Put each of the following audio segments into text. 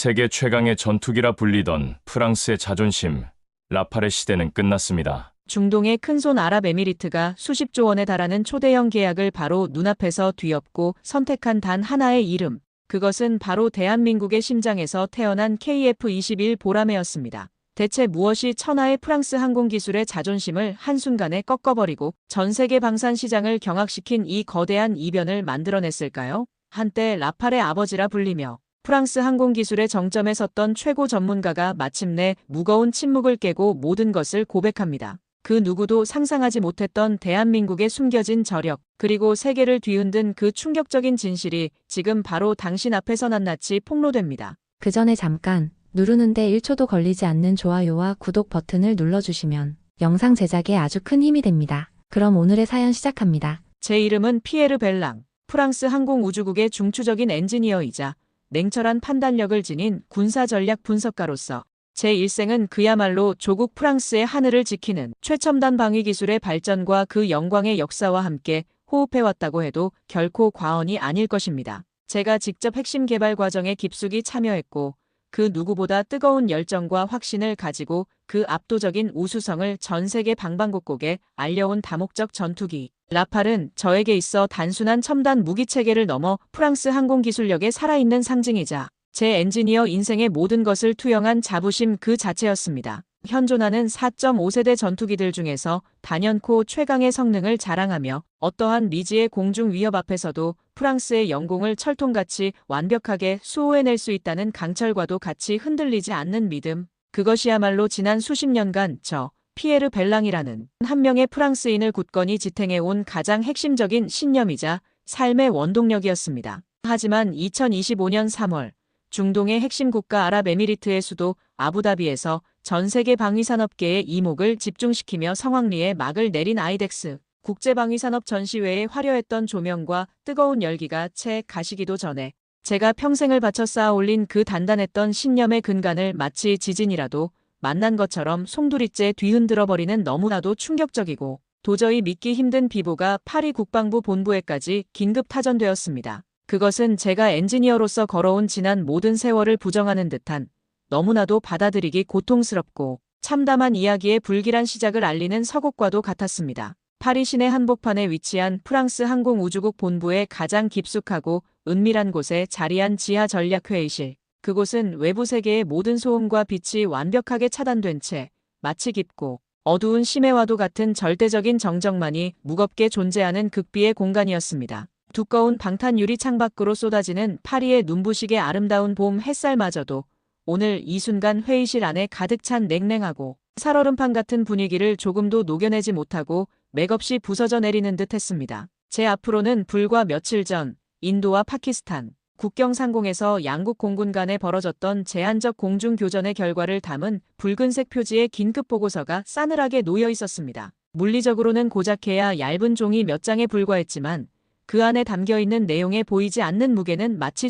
세계 최강의 전투기라 불리던 프랑스의 자존심, 라팔의 시대는 끝났습니다. 중동의 큰손 아랍에미리트가 수십조 원에 달하는 초대형 계약을 바로 눈앞에서 뒤엎고 선택한 단 하나의 이름. 그것은 바로 대한민국의 심장에서 태어난 KF-21 보라매였습니다. 대체 무엇이 천하의 프랑스 항공기술의 자존심을 한순간에 꺾어버리고 전 세계 방산 시장을 경악시킨 이 거대한 이변을 만들어냈을까요? 한때 라팔의 아버지라 불리며 프랑스 항공기술의 정점에 섰던 최고 전문가가 마침내 무거운 침묵을 깨고 모든 것을 고백합니다. 그 누구도 상상하지 못했던 대한민국의 숨겨진 저력, 그리고 세계를 뒤흔든 그 충격적인 진실이 지금 바로 당신 앞에서 낱낱이 폭로됩니다. 그 전에 잠깐 누르는데 1초도 걸리지 않는 좋아요와 구독 버튼을 눌러주시면 영상 제작에 아주 큰 힘이 됩니다. 그럼 오늘의 사연 시작합니다. 제 이름은 피에르 벨랑, 프랑스 항공우주국의 중추적인 엔지니어이자 냉철한 판단력을 지닌 군사전략 분석가로서 제 일생은 그야말로 조국 프랑스의 하늘을 지키는 최첨단 방위기술의 발전과 그 영광의 역사와 함께 호흡해왔다고 해도 결코 과언이 아닐 것입니다. 제가 직접 핵심 개발 과정에 깊숙이 참여했고 그 누구보다 뜨거운 열정과 확신을 가지고 그 압도적인 우수성을 전 세계 방방곡곡에 알려온 다목적 전투기 라팔은 저에게 있어 단순한 첨단 무기체계를 넘어 프랑스 항공기술력의 살아있는 상징이자 제 엔지니어 인생의 모든 것을 투영한 자부심 그 자체였습니다. 현존하는 4.5세대 전투기들 중에서 단연코 최강의 성능을 자랑하며 어떠한 미지의 공중 위협 앞에서도 프랑스의 영공을 철통같이 완벽하게 수호해낼 수 있다는 강철과도 같이 흔들리지 않는 믿음. 그것이야말로 지난 수십 년간 저 피에르 벨랑이라는 한 명의 프랑스인을 굳건히 지탱해온 가장 핵심적인 신념이자 삶의 원동력이었습니다. 하지만 2025년 3월 중동의 핵심 국가 아랍에미리트의 수도 아부다비에서 전 세계 방위산업계의 이목을 집중시키며 성황리에 막을 내린 아이덱스 국제방위산업 전시회의 화려했던 조명과 뜨거운 열기가 채 가시기도 전에 제가 평생을 바쳐 쌓아 올린 그 단단했던 신념의 근간을 마치 지진이라도 만난 것처럼 송두리째 뒤흔들어버리는 너무나도 충격적이고 도저히 믿기 힘든 비보가 파리 국방부 본부에까지 긴급 타전되었습니다. 그것은 제가 엔지니어로서 걸어온 지난 모든 세월을 부정하는 듯한 너무나도 받아들이기 고통스럽고 참담한 이야기의 불길한 시작을 알리는 서곡과도 같았습니다. 파리 시내 한복판에 위치한 프랑스 항공우주국 본부의 가장 깊숙하고 은밀한 곳에 자리한 지하 전략회의실. 그곳은 외부 세계의 모든 소음과 빛이 완벽하게 차단된 채 마치 깊고 어두운 심해와도 같은 절대적인 정적만이 무겁게 존재하는 극비의 공간이었습니다. 두꺼운 방탄 유리 창밖으로 쏟아지는 파리의 눈부시게 아름다운 봄 햇살마저도 오늘 이 순간 회의실 안에 가득 찬 냉랭하고 살얼음판 같은 분위기를 조금도 녹여내지 못하고 맥없이 부서져 내리는 듯 했습니다. 제 앞으로는 불과 며칠 전 인도와 파키스탄 국경 상공에서 양국 공군 간에 벌어졌던 제한적 공중교전의 결과를 담은 붉은색 표지의 긴급 보고서가 싸늘하게 놓여 있었습니다. 물리적으로는 고작해야 얇은 종이 몇 장에 불과했지만 그 안에 담겨있는 내용에 보이지 않는 무게는 마치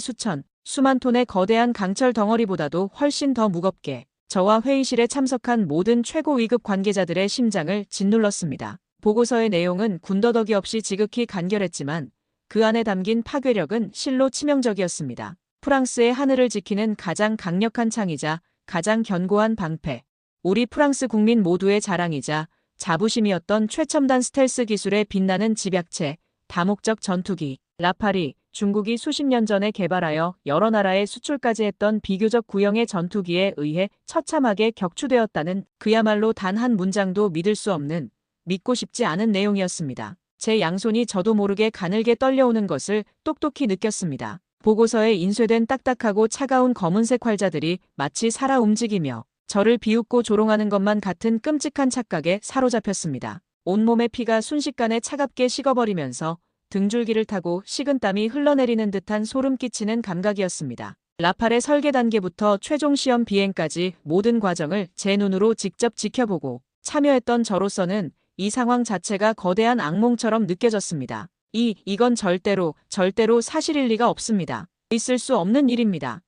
수만 톤의 거대한 강철 덩어리보다도 훨씬 더 무겁게 저와 회의실에 참석한 모든 최고 위급 관계자들의 심장을 짓눌렀습니다. 보고서의 내용은 군더더기 없이 지극히 간결했지만 그 안에 담긴 파괴력은 실로 치명적이었습니다. 프랑스의 하늘을 지키는 가장 강력한 창이자 가장 견고한 방패. 우리 프랑스 국민 모두의 자랑이자 자부심이었던 최첨단 스텔스 기술의 빛나는 집약체. 다목적 전투기 라팔이 중국이 수십 년 전에 개발하여 여러 나라에 수출까지 했던 비교적 구형의 전투기에 의해 처참하게 격추되었다는 그야말로 단 한 문장도 믿을 수 없는 믿고 싶지 않은 내용이었습니다. 제 양손이 저도 모르게 가늘게 떨려오는 것을 똑똑히 느꼈습니다. 보고서에 인쇄된 딱딱하고 차가운 검은색 활자들이 마치 살아 움직이며 저를 비웃고 조롱하는 것만 같은 끔찍한 착각에 사로잡혔습니다. 온몸의 피가 순식간에 차갑게 식어버리면서 등줄기를 타고 식은땀이 흘러내리는 듯한 소름 끼치는 감각이었습니다. 라팔의 설계 단계부터 최종 시험 비행까지 모든 과정을 제 눈으로 직접 지켜보고 참여했던 저로서는 이 상황 자체가 거대한 악몽처럼 느껴졌습니다. 이건 절대로 사실일 리가 없습니다. 있을 수 없는 일입니다.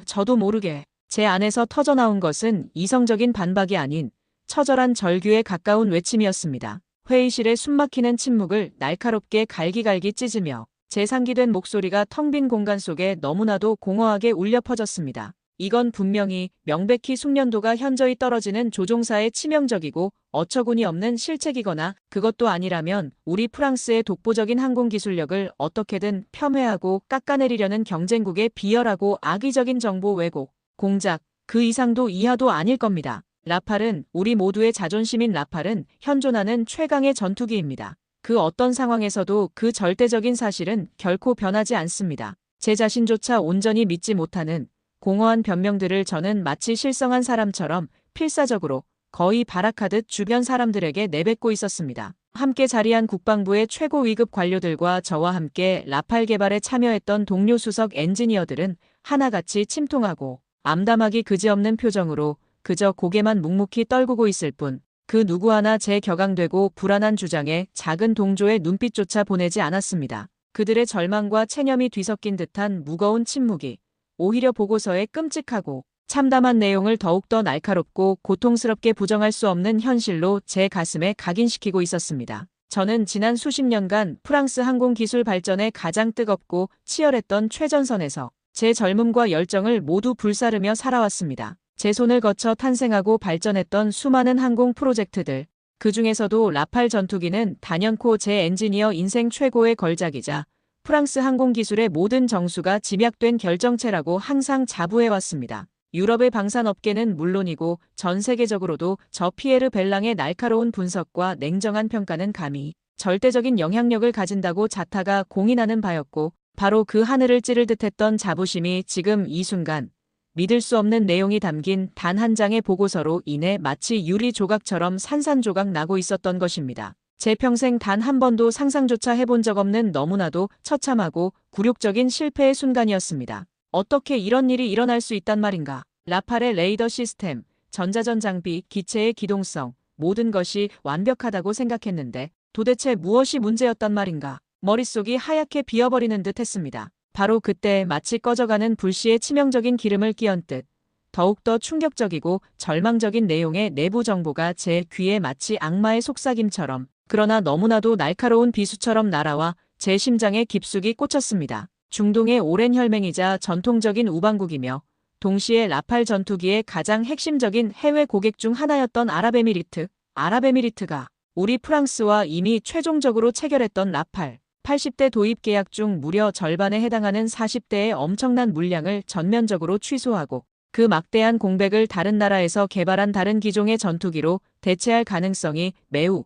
저도 모르게 제 안에서 터져나온 것은 이성적인 반박이 아닌 처절한 절규에 가까운 외침이었습니다. 회의실의 숨막히는 침묵을 날카롭게 갈기갈기 찢으며 재상기된 목소리가 텅 빈 공간 속에 너무나도 공허하게 울려 퍼졌습니다. 이건 분명히 명백히 숙련도가 현저히 떨어지는 조종사의 치명적이고 어처구니 없는 실책이거나 그것도 아니라면 우리 프랑스의 독보적인 항공 기술력을 어떻게든 폄훼하고 깎아내리려는 경쟁국의 비열하고 악의적인 정보 왜곡, 공작, 그 이상도 이하도 아닐 겁니다. 라팔은 우리 모두의 자존심인 라팔은 현존하는 최강의 전투기입니다. 그 어떤 상황에서도 그 절대적인 사실은 결코 변하지 않습니다. 제 자신조차 온전히 믿지 못하는 공허한 변명들을 저는 마치 실성한 사람처럼 필사적으로 거의 발악하듯 주변 사람들에게 내뱉고 있었습니다. 함께 자리한 국방부의 최고 위급 관료들과 저와 함께 라팔 개발에 참여했던 동료 수석 엔지니어들은 하나같이 침통하고 암담하기 그지없는 표정으로 그저 고개만 묵묵히 떨구고 있을 뿐 그 누구 하나 제 격앙되고 불안한 주장에 작은 동조의 눈빛조차 보내지 않았습니다. 그들의 절망과 체념이 뒤섞인 듯한 무거운 침묵이 오히려 보고서의 끔찍하고 참담한 내용을 더욱더 날카롭고 고통스럽게 부정할 수 없는 현실로 제 가슴에 각인시키고 있었습니다. 저는 지난 수십 년간 프랑스 항공 기술 발전에 가장 뜨겁고 치열했던 최전선에서 제 젊음과 열정을 모두 불사르며 살아왔습니다. 제 손을 거쳐 탄생하고 발전했던 수많은 항공 프로젝트들, 그 중에서도 라팔 전투기는 단연코 제 엔지니어 인생 최고의 걸작이자 프랑스 항공 기술의 모든 정수가 집약된 결정체라고 항상 자부해왔습니다. 유럽의 방산업계는 물론이고 전 세계적으로도 저 피에르 벨랑의 날카로운 분석과 냉정한 평가는 감히 절대적인 영향력을 가진다고 자타가 공인하는 바였고 바로 그 하늘을 찌를 듯했던 자부심이 지금 이 순간 믿을 수 없는 내용이 담긴 단 한 장의 보고서로 인해 마치 유리 조각처럼 산산조각 나고 있었던 것입니다. 제 평생 단 한 번도 상상조차 해본 적 없는 너무나도 처참하고 굴욕적인 실패의 순간이었습니다. 어떻게 이런 일이 일어날 수 있단 말인가. 라팔의 레이더 시스템, 전자전 장비, 기체의 기동성, 모든 것이 완벽하다고 생각했는데 도대체 무엇이 문제였단 말인가. 머릿속이 하얗게 비어버리는 듯 했습니다. 바로 그때 마치 꺼져가는 불씨에 치명적인 기름을 끼얹듯 더욱더 충격적이고 절망적인 내용의 내부 정보가 제 귀에 마치 악마의 속삭임처럼 그러나 너무나도 날카로운 비수처럼 날아와 제 심장에 깊숙이 꽂혔습니다. 중동의 오랜 혈맹이자 전통적인 우방국이며 동시에 라팔 전투기의 가장 핵심적인 해외 고객 중 하나였던 아랍에미리트가 우리 프랑스와 이미 최종적으로 체결했던 라팔 80대 도입 계약 중 무려 절반에 해당하는 40대의 엄청난 물량을 전면적으로 취소하고 그 막대한 공백을 다른 나라에서 개발한 다른 기종의 전투기로 대체할 가능성이 매우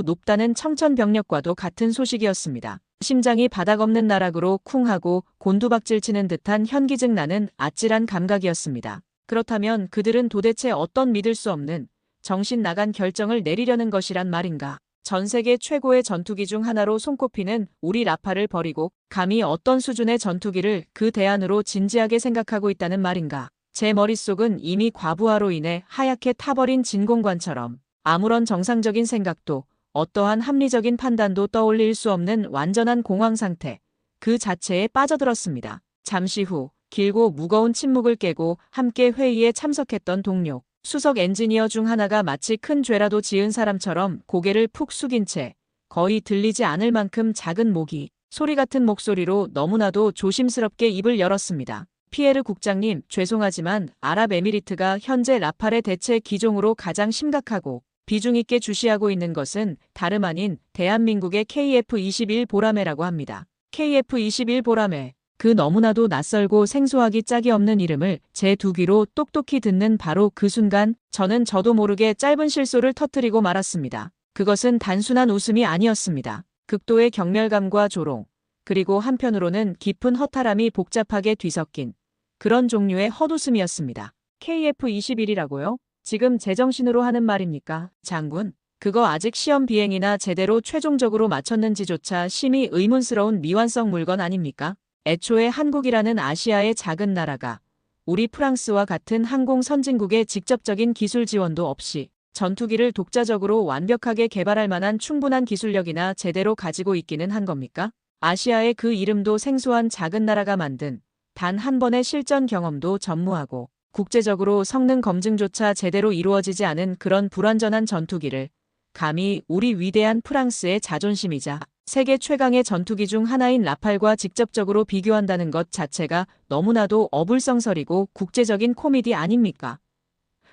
높다는 청천벽력과도 같은 소식이었습니다. 심장이 바닥 없는 나락으로 쿵하고 곤두박질 치는 듯한 현기증 나는 아찔한 감각이었습니다. 그렇다면 그들은 도대체 어떤 믿을 수 없는 정신 나간 결정을 내리려는 것이란 말인가. 전 세계 최고의 전투기 중 하나로 손꼽히는 우리 라팔을 버리고 감히 어떤 수준의 전투기를 그 대안으로 진지하게 생각하고 있다는 말인가. 제 머릿속은 이미 과부하로 인해 하얗게 타버린 진공관처럼 아무런 정상적인 생각도 어떠한 합리적인 판단도 떠올릴 수 없는 완전한 공황 상태 그 자체에 빠져들었습니다. 잠시 후 길고 무거운 침묵을 깨고 함께 회의에 참석했던 동료 수석 엔지니어 중 하나가 마치 큰 죄라도 지은 사람처럼 고개를 푹 숙인 채 거의 들리지 않을 만큼 작은 모기 소리 같은 목소리로 너무나도 조심스럽게 입을 열었습니다. 피에르 국장님, 죄송하지만 아랍에미리트가 현재 라팔의 대체 기종으로 가장 심각하고 비중 있게 주시하고 있는 것은 다름 아닌 대한민국의 KF-21 보라매라고 합니다. KF-21 보라매. 그 너무나도 낯설고 생소하기 짝이 없는 이름을 제 두 귀로 똑똑히 듣는 바로 그 순간 저도 모르게 짧은 실소를 터뜨리고 말았습니다. 그것은 단순한 웃음이 아니었습니다. 극도의 경멸감과 조롱, 그리고 한편으로는 깊은 허탈함이 복잡하게 뒤섞인 그런 종류의 헛웃음이었습니다. KF-21이라고요? 지금 제정신으로 하는 말입니까? 장군, 그거 아직 시험 비행이나 제대로 최종적으로 마쳤는지조차 심히 의문스러운 미완성 물건 아닙니까? 애초에 한국이라는 아시아의 작은 나라가 우리 프랑스와 같은 항공 선진국의 직접적인 기술 지원도 없이 전투기를 독자적으로 완벽하게 개발할 만한 충분한 기술력이나 제대로 가지고 있기는 한 겁니까? 아시아의 그 이름도 생소한 작은 나라가 만든 단 한 번의 실전 경험도 전무하고 국제적으로 성능 검증조차 제대로 이루어지지 않은 그런 불완전한 전투기를 감히 우리 위대한 프랑스의 자존심이자 세계 최강의 전투기 중 하나인 라팔과 직접적으로 비교한다는 것 자체가 너무나도 어불성설이고 국제적인 코미디 아닙니까?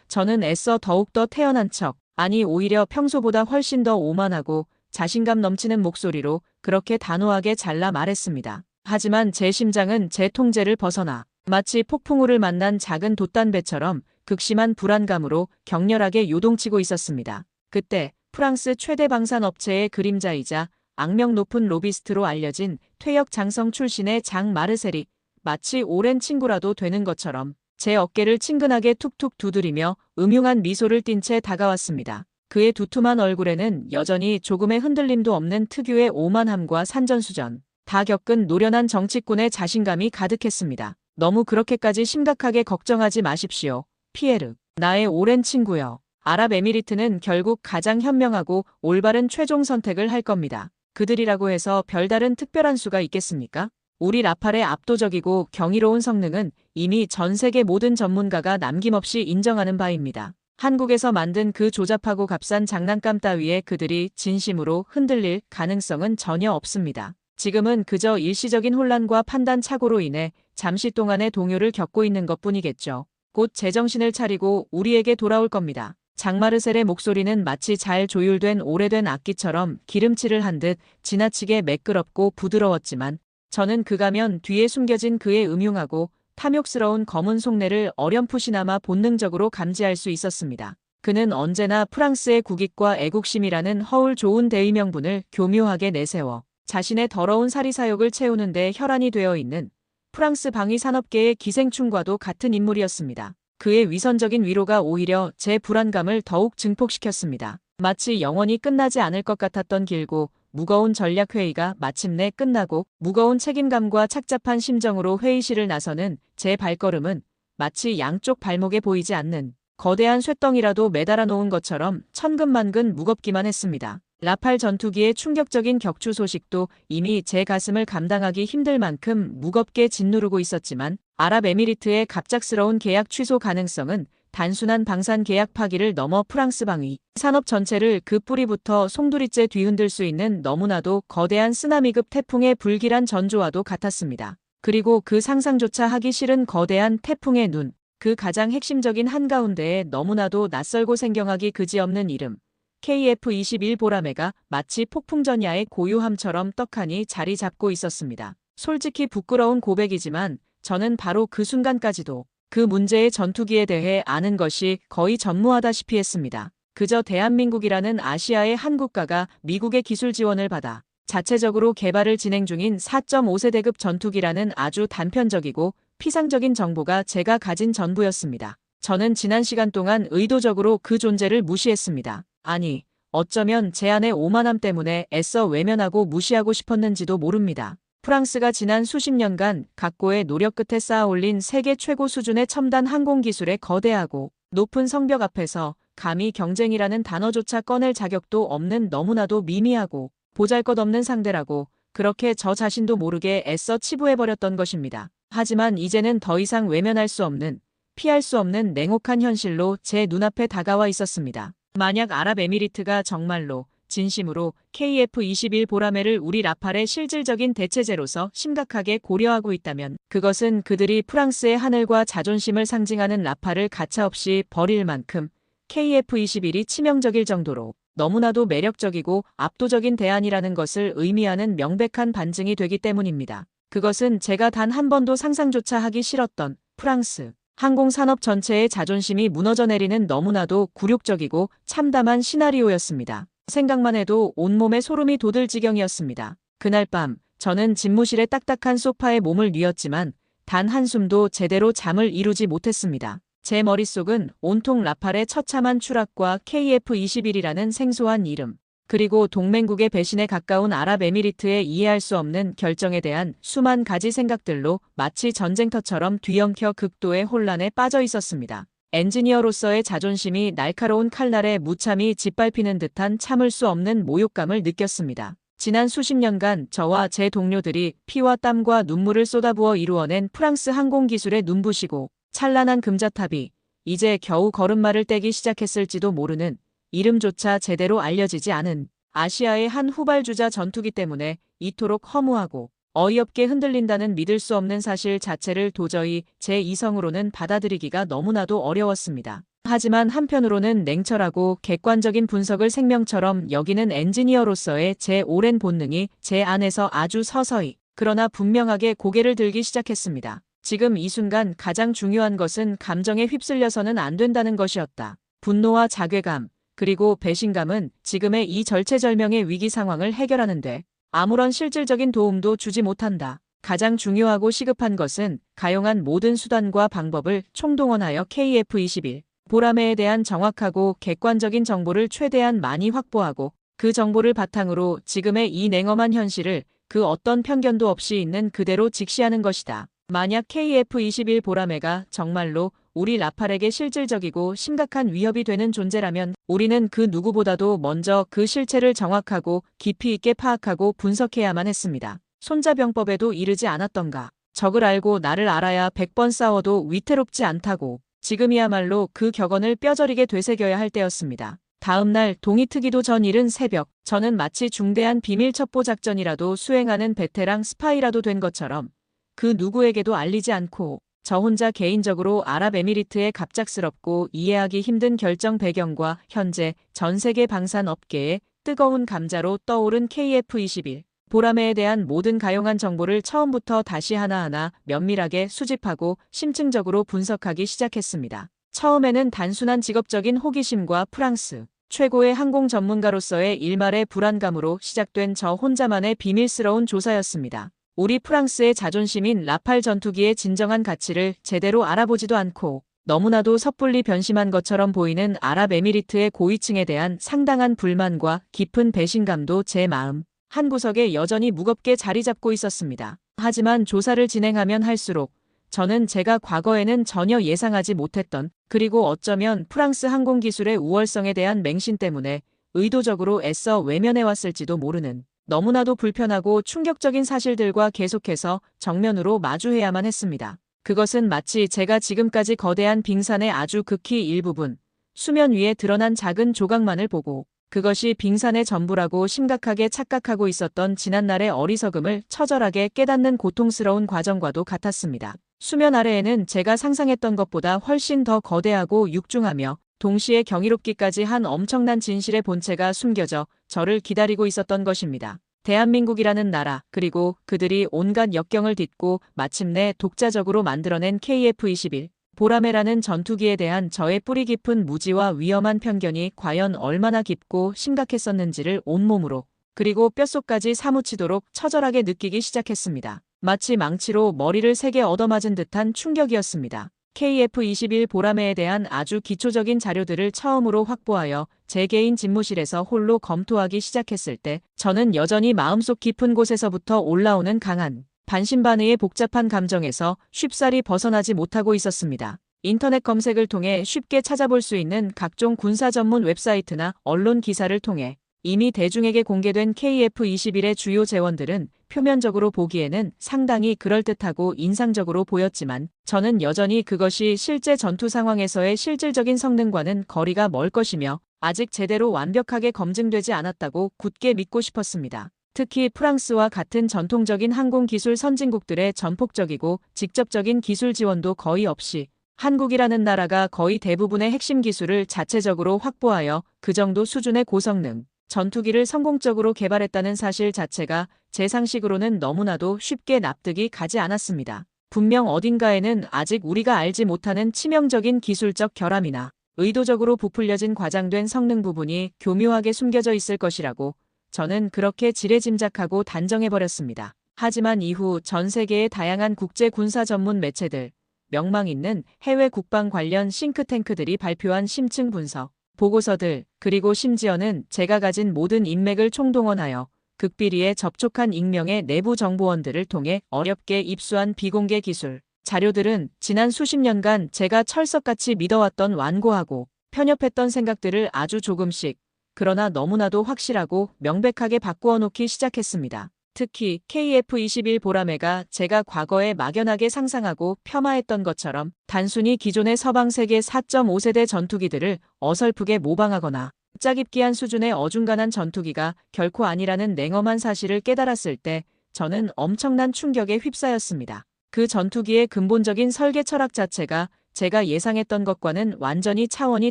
저는 애써 더욱더 태연한 척, 아니 오히려 평소보다 훨씬 더 오만하고 자신감 넘치는 목소리로 그렇게 단호하게 잘라 말했습니다. 하지만 제 심장은 제 통제를 벗어나 마치 폭풍우를 만난 작은 돛단배처럼 극심한 불안감으로 격렬하게 요동치고 있었습니다. 그때 프랑스 최대 방산업체의 그림자이자 악명 높은 로비스트로 알려진 퇴역 장성 출신의 장 마르셀이 마치 오랜 친구라도 되는 것처럼 제 어깨를 친근하게 툭툭 두드리며 음흉한 미소를 띤 채 다가왔습니다. 그의 두툼한 얼굴에는 여전히 조금의 흔들림도 없는 특유의 오만함과 산전수전, 다 겪은 노련한 정치꾼의 자신감이 가득했습니다. 너무 그렇게까지 심각하게 걱정하지 마십시오. 피에르, 나의 오랜 친구여. 아랍에미리트는 결국 가장 현명하고 올바른 최종 선택을 할 겁니다. 그들이라고 해서 별다른 특별한 수가 있겠습니까? 우리 라팔의 압도적이고 경이로운 성능은 이미 전 세계 모든 전문가가 남김없이 인정하는 바입니다. 한국에서 만든 그 조잡하고 값싼 장난감 따위에 그들이 진심으로 흔들릴 가능성은 전혀 없습니다. 지금은 그저 일시적인 혼란과 판단 착오로 인해 잠시 동안의 동요를 겪고 있는 것뿐이겠죠. 곧 제정신을 차리고 우리에게 돌아올 겁니다. 장마르셀의 목소리는 마치 잘 조율된 오래된 악기처럼 기름칠을 한 듯 지나치게 매끄럽고 부드러웠지만 저는 그 가면 뒤에 숨겨진 그의 음흉하고 탐욕스러운 검은 속내를 어렴풋이나마 본능적으로 감지할 수 있었습니다. 그는 언제나 프랑스의 국익과 애국심이라는 허울 좋은 대의명분을 교묘하게 내세워 자신의 더러운 사리사욕을 채우는 데 혈안이 되어 있는 프랑스 방위 산업계의 기생충과도 같은 인물이었습니다. 그의 위선적인 위로가 오히려 제 불안감을 더욱 증폭시켰습니다. 마치 영원히 끝나지 않을 것 같았던 길고 무거운 전략회의가 마침내 끝나고 무거운 책임감과 착잡한 심정으로 회의실을 나서는 제 발걸음은 마치 양쪽 발목에 보이지 않는 거대한 쇳덩이라도 매달아 놓은 것처럼 천근만근 무겁기만 했습니다. 라팔 전투기의 충격적인 격추 소식도 이미 제 가슴을 감당하기 힘들 만큼 무겁게 짓누르고 있었지만 아랍에미리트의 갑작스러운 계약 취소 가능성은 단순한 방산 계약 파기를 넘어 프랑스 방위 산업 전체를 그 뿌리부터 송두리째 뒤흔들 수 있는 너무나도 거대한 쓰나미급 태풍의 불길한 전조와도 같았습니다. 그리고 그 상상조차 하기 싫은 거대한 태풍의 눈, 그 가장 핵심적인 한가운데에 너무나도 낯설고 생경하기 그지없는 이름, KF-21 보라매가 마치 폭풍전야의 고요함처럼 떡하니 자리 잡고 있었습니다. 솔직히 부끄러운 고백이지만 저는 바로 그 순간까지도 그 문제의 전투기에 대해 아는 것이 거의 전무하다시피 했습니다. 그저 대한민국이라는 아시아의 한 국가가 미국의 기술 지원을 받아 자체적으로 개발을 진행 중인 4.5세대급 전투기라는 아주 단편적이고 피상적인 정보가 제가 가진 전부였습니다. 저는 지난 시간 동안 의도적으로 그 존재를 무시했습니다. 아니, 어쩌면 제 안의 오만함 때문에 애써 외면하고 무시하고 싶었는지도 모릅니다. 프랑스가 지난 수십 년간 각고의 노력 끝에 쌓아올린 세계 최고 수준의 첨단 항공기술의 거대하고 높은 성벽 앞에서 감히 경쟁이라는 단어조차 꺼낼 자격도 없는 너무나도 미미하고 보잘것없는 상대라고 그렇게 저 자신도 모르게 애써 치부해버렸던 것입니다. 하지만 이제는 더 이상 외면할 수 없는, 피할 수 없는 냉혹한 현실로 제 눈앞에 다가와 있었습니다. 만약 아랍에미리트가 정말로 진심으로 KF-21 보라매를 우리 라팔의 실질적인 대체제로서 심각하게 고려하고 있다면 그것은 그들이 프랑스의 하늘과 자존심을 상징하는 라팔을 가차없이 버릴 만큼 KF-21이 치명적일 정도로 너무나도 매력적이고 압도적인 대안이라는 것을 의미하는 명백한 반증이 되기 때문입니다. 그것은 제가 단 한 번도 상상조차 하기 싫었던 프랑스 항공산업 전체의 자존심이 무너져 내리는 너무나도 굴욕적이고 참담한 시나리오였습니다. 생각만 해도 온몸에 소름이 돋을 지경이었습니다. 그날 밤 저는 집무실의 딱딱한 소파에 몸을 뉘었지만 단 한숨도 제대로 잠을 이루지 못했습니다. 제 머릿속은 온통 라팔의 처참한 추락과 KF-21이라는 생소한 이름, 그리고 동맹국의 배신에 가까운 아랍에미리트의 이해할 수 없는 결정에 대한 수만 가지 생각들로 마치 전쟁터처럼 뒤엉켜 극도의 혼란에 빠져 있었습니다. 엔지니어로서의 자존심이 날카로운 칼날에 무참히 짓밟히는 듯한 참을 수 없는 모욕감을 느꼈습니다. 지난 수십 년간 저와 제 동료들이 피와 땀과 눈물을 쏟아부어 이루어낸 프랑스 항공기술의 눈부시고 찬란한 금자탑이 이제 겨우 걸음마를 떼기 시작했을지도 모르는 이름조차 제대로 알려지지 않은 아시아의 한 후발주자 전투기 때문에 이토록 허무하고 어이없게 흔들린다는 믿을 수 없는 사실 자체를 도저히 제 이성으로는 받아들이기가 너무나도 어려웠습니다. 하지만 한편으로는 냉철하고 객관적인 분석을 생명처럼 여기는 엔지니어로서의 제 오랜 본능이 제 안에서 아주 서서히 그러나 분명하게 고개를 들기 시작했습니다. 지금 이 순간 가장 중요한 것은 감정에 휩쓸려서는 안 된다는 것이었다. 분노와 자괴감, 그리고 배신감은 지금의 이 절체절명의 위기 상황을 해결하는데 아무런 실질적인 도움도 주지 못한다. 가장 중요하고 시급한 것은 가용한 모든 수단과 방법을 총동원하여 KF-21 보라매에 대한 정확하고 객관적인 정보를 최대한 많이 확보하고 그 정보를 바탕으로 지금의 이 냉엄한 현실을 그 어떤 편견도 없이 있는 그대로 직시하는 것이다. 만약 KF-21 보라매가 정말로 우리 라팔에게 실질적이고 심각한 위협이 되는 존재라면 우리는 그 누구보다도 먼저 그 실체를 정확하고 깊이 있게 파악하고 분석해야만 했습니다. 손자병법에도 이르지 않았던가. 적을 알고 나를 알아야 100번 싸워도 위태롭지 않다고. 지금이야말로 그 격언을 뼈저리게 되새겨야 할 때였습니다. 다음 날 동이 트기도 전 이른 새벽, 저는 마치 중대한 비밀 첩보 작전이라도 수행하는 베테랑 스파이라도 된 것처럼 그 누구에게도 알리지 않고 저 혼자 개인적으로 아랍에미리트의 갑작스럽고 이해하기 힘든 결정 배경과 현재 전 세계 방산 업계의 뜨거운 감자로 떠오른 KF-21 보라매에 대한 모든 가용한 정보를 처음부터 다시 하나하나 면밀하게 수집하고 심층적으로 분석하기 시작했습니다. 처음에는 단순한 직업적인 호기심과 프랑스 최고의 항공 전문가로서의 일말의 불안감으로 시작된 저 혼자만의 비밀스러운 조사였습니다. 우리 프랑스의 자존심인 라팔 전투기의 진정한 가치를 제대로 알아보지도 않고 너무나도 섣불리 변심한 것처럼 보이는 아랍에미리트의 고위층에 대한 상당한 불만과 깊은 배신감도 제 마음 한구석에 여전히 무겁게 자리 잡고 있었습니다. 하지만 조사를 진행하면 할수록 저는 제가 과거에는 전혀 예상하지 못했던 그리고 어쩌면 프랑스 항공기술의 우월성에 대한 맹신 때문에 의도적으로 애써 외면해왔을지도 모르는 너무나도 불편하고 충격적인 사실들과 계속해서 정면으로 마주해야만 했습니다. 그것은 마치 제가 지금까지 거대한 빙산의 아주 극히 일부분, 수면 위에 드러난 작은 조각만을 보고 그것이 빙산의 전부라고 심각하게 착각하고 있었던 지난날의 어리석음을 처절하게 깨닫는 고통스러운 과정과도 같았습니다. 수면 아래에는 제가 상상했던 것보다 훨씬 더 거대하고 육중하며 동시에 경이롭기까지 한 엄청난 진실의 본체가 숨겨져 저를 기다리고 있었던 것입니다. 대한민국이라는 나라, 그리고 그들이 온갖 역경을 딛고 마침내 독자적으로 만들어낸 KF-21 보라매라는 전투기에 대한 저의 뿌리 깊은 무지와 위험한 편견이 과연 얼마나 깊고 심각했었는지를 온몸으로 그리고 뼛속까지 사무치도록 처절하게 느끼기 시작했습니다. 마치 망치로 머리를 세게 얻어맞은 듯한 충격이었습니다. KF-21 보라매에 대한 아주 기초적인 자료들을 처음으로 확보하여 제 개인 집무실에서 홀로 검토하기 시작했을 때 저는 여전히 마음속 깊은 곳에서부터 올라오는 강한 반신반의의 복잡한 감정에서 쉽사리 벗어나지 못하고 있었습니다. 인터넷 검색을 통해 쉽게 찾아볼 수 있는 각종 군사 전문 웹사이트나 언론 기사를 통해 이미 대중에게 공개된 KF-21의 주요 재원들은 표면적으로 보기에는 상당히 그럴듯하고 인상적으로 보였지만 저는 여전히 그것이 실제 전투 상황에서의 실질적인 성능과는 거리가 멀 것이며 아직 제대로 완벽하게 검증되지 않았다고 굳게 믿고 싶었습니다. 특히 프랑스와 같은 전통적인 항공기술 선진국들의 전폭적이고 직접적인 기술 지원도 거의 없이 한국이라는 나라가 거의 대부분의 핵심 기술을 자체적으로 확보하여 그 정도 수준의 고성능 전투기를 성공적으로 개발했다는 사실 자체가 제 상식으로는 너무나도 쉽게 납득이 가지 않았습니다. 분명 어딘가에는 아직 우리가 알지 못하는 치명적인 기술적 결함이나 의도적으로 부풀려진 과장된 성능 부분이 교묘하게 숨겨져 있을 것이라고 저는 그렇게 지레짐작하고 단정해버렸습니다. 하지만 이후 전 세계의 다양한 국제 군사 전문 매체들, 명망 있는 해외 국방 관련 싱크탱크들이 발표한 심층 분석, 보고서들, 그리고 심지어는 제가 가진 모든 인맥을 총동원하여 극비리에 접촉한 익명의 내부 정보원들을 통해 어렵게 입수한 비공개 기술 자료들은 지난 수십 년간 제가 철석같이 믿어왔던 완고하고 편협했던 생각들을 아주 조금씩 그러나 너무나도 확실하고 명백하게 바꾸어 놓기 시작했습니다. 특히 KF-21 보라매가 제가 과거에 막연하게 상상하고 폄하했던 것처럼 단순히 기존의 서방 세계 4.5세대 전투기들을 어설프게 모방하거나 짜깁기한 수준의 어중간한 전투기가 결코 아니라는 냉엄한 사실을 깨달았을 때 저는 엄청난 충격에 휩싸였습니다. 그 전투기의 근본적인 설계 철학 자체가 제가 예상했던 것과는 완전히 차원이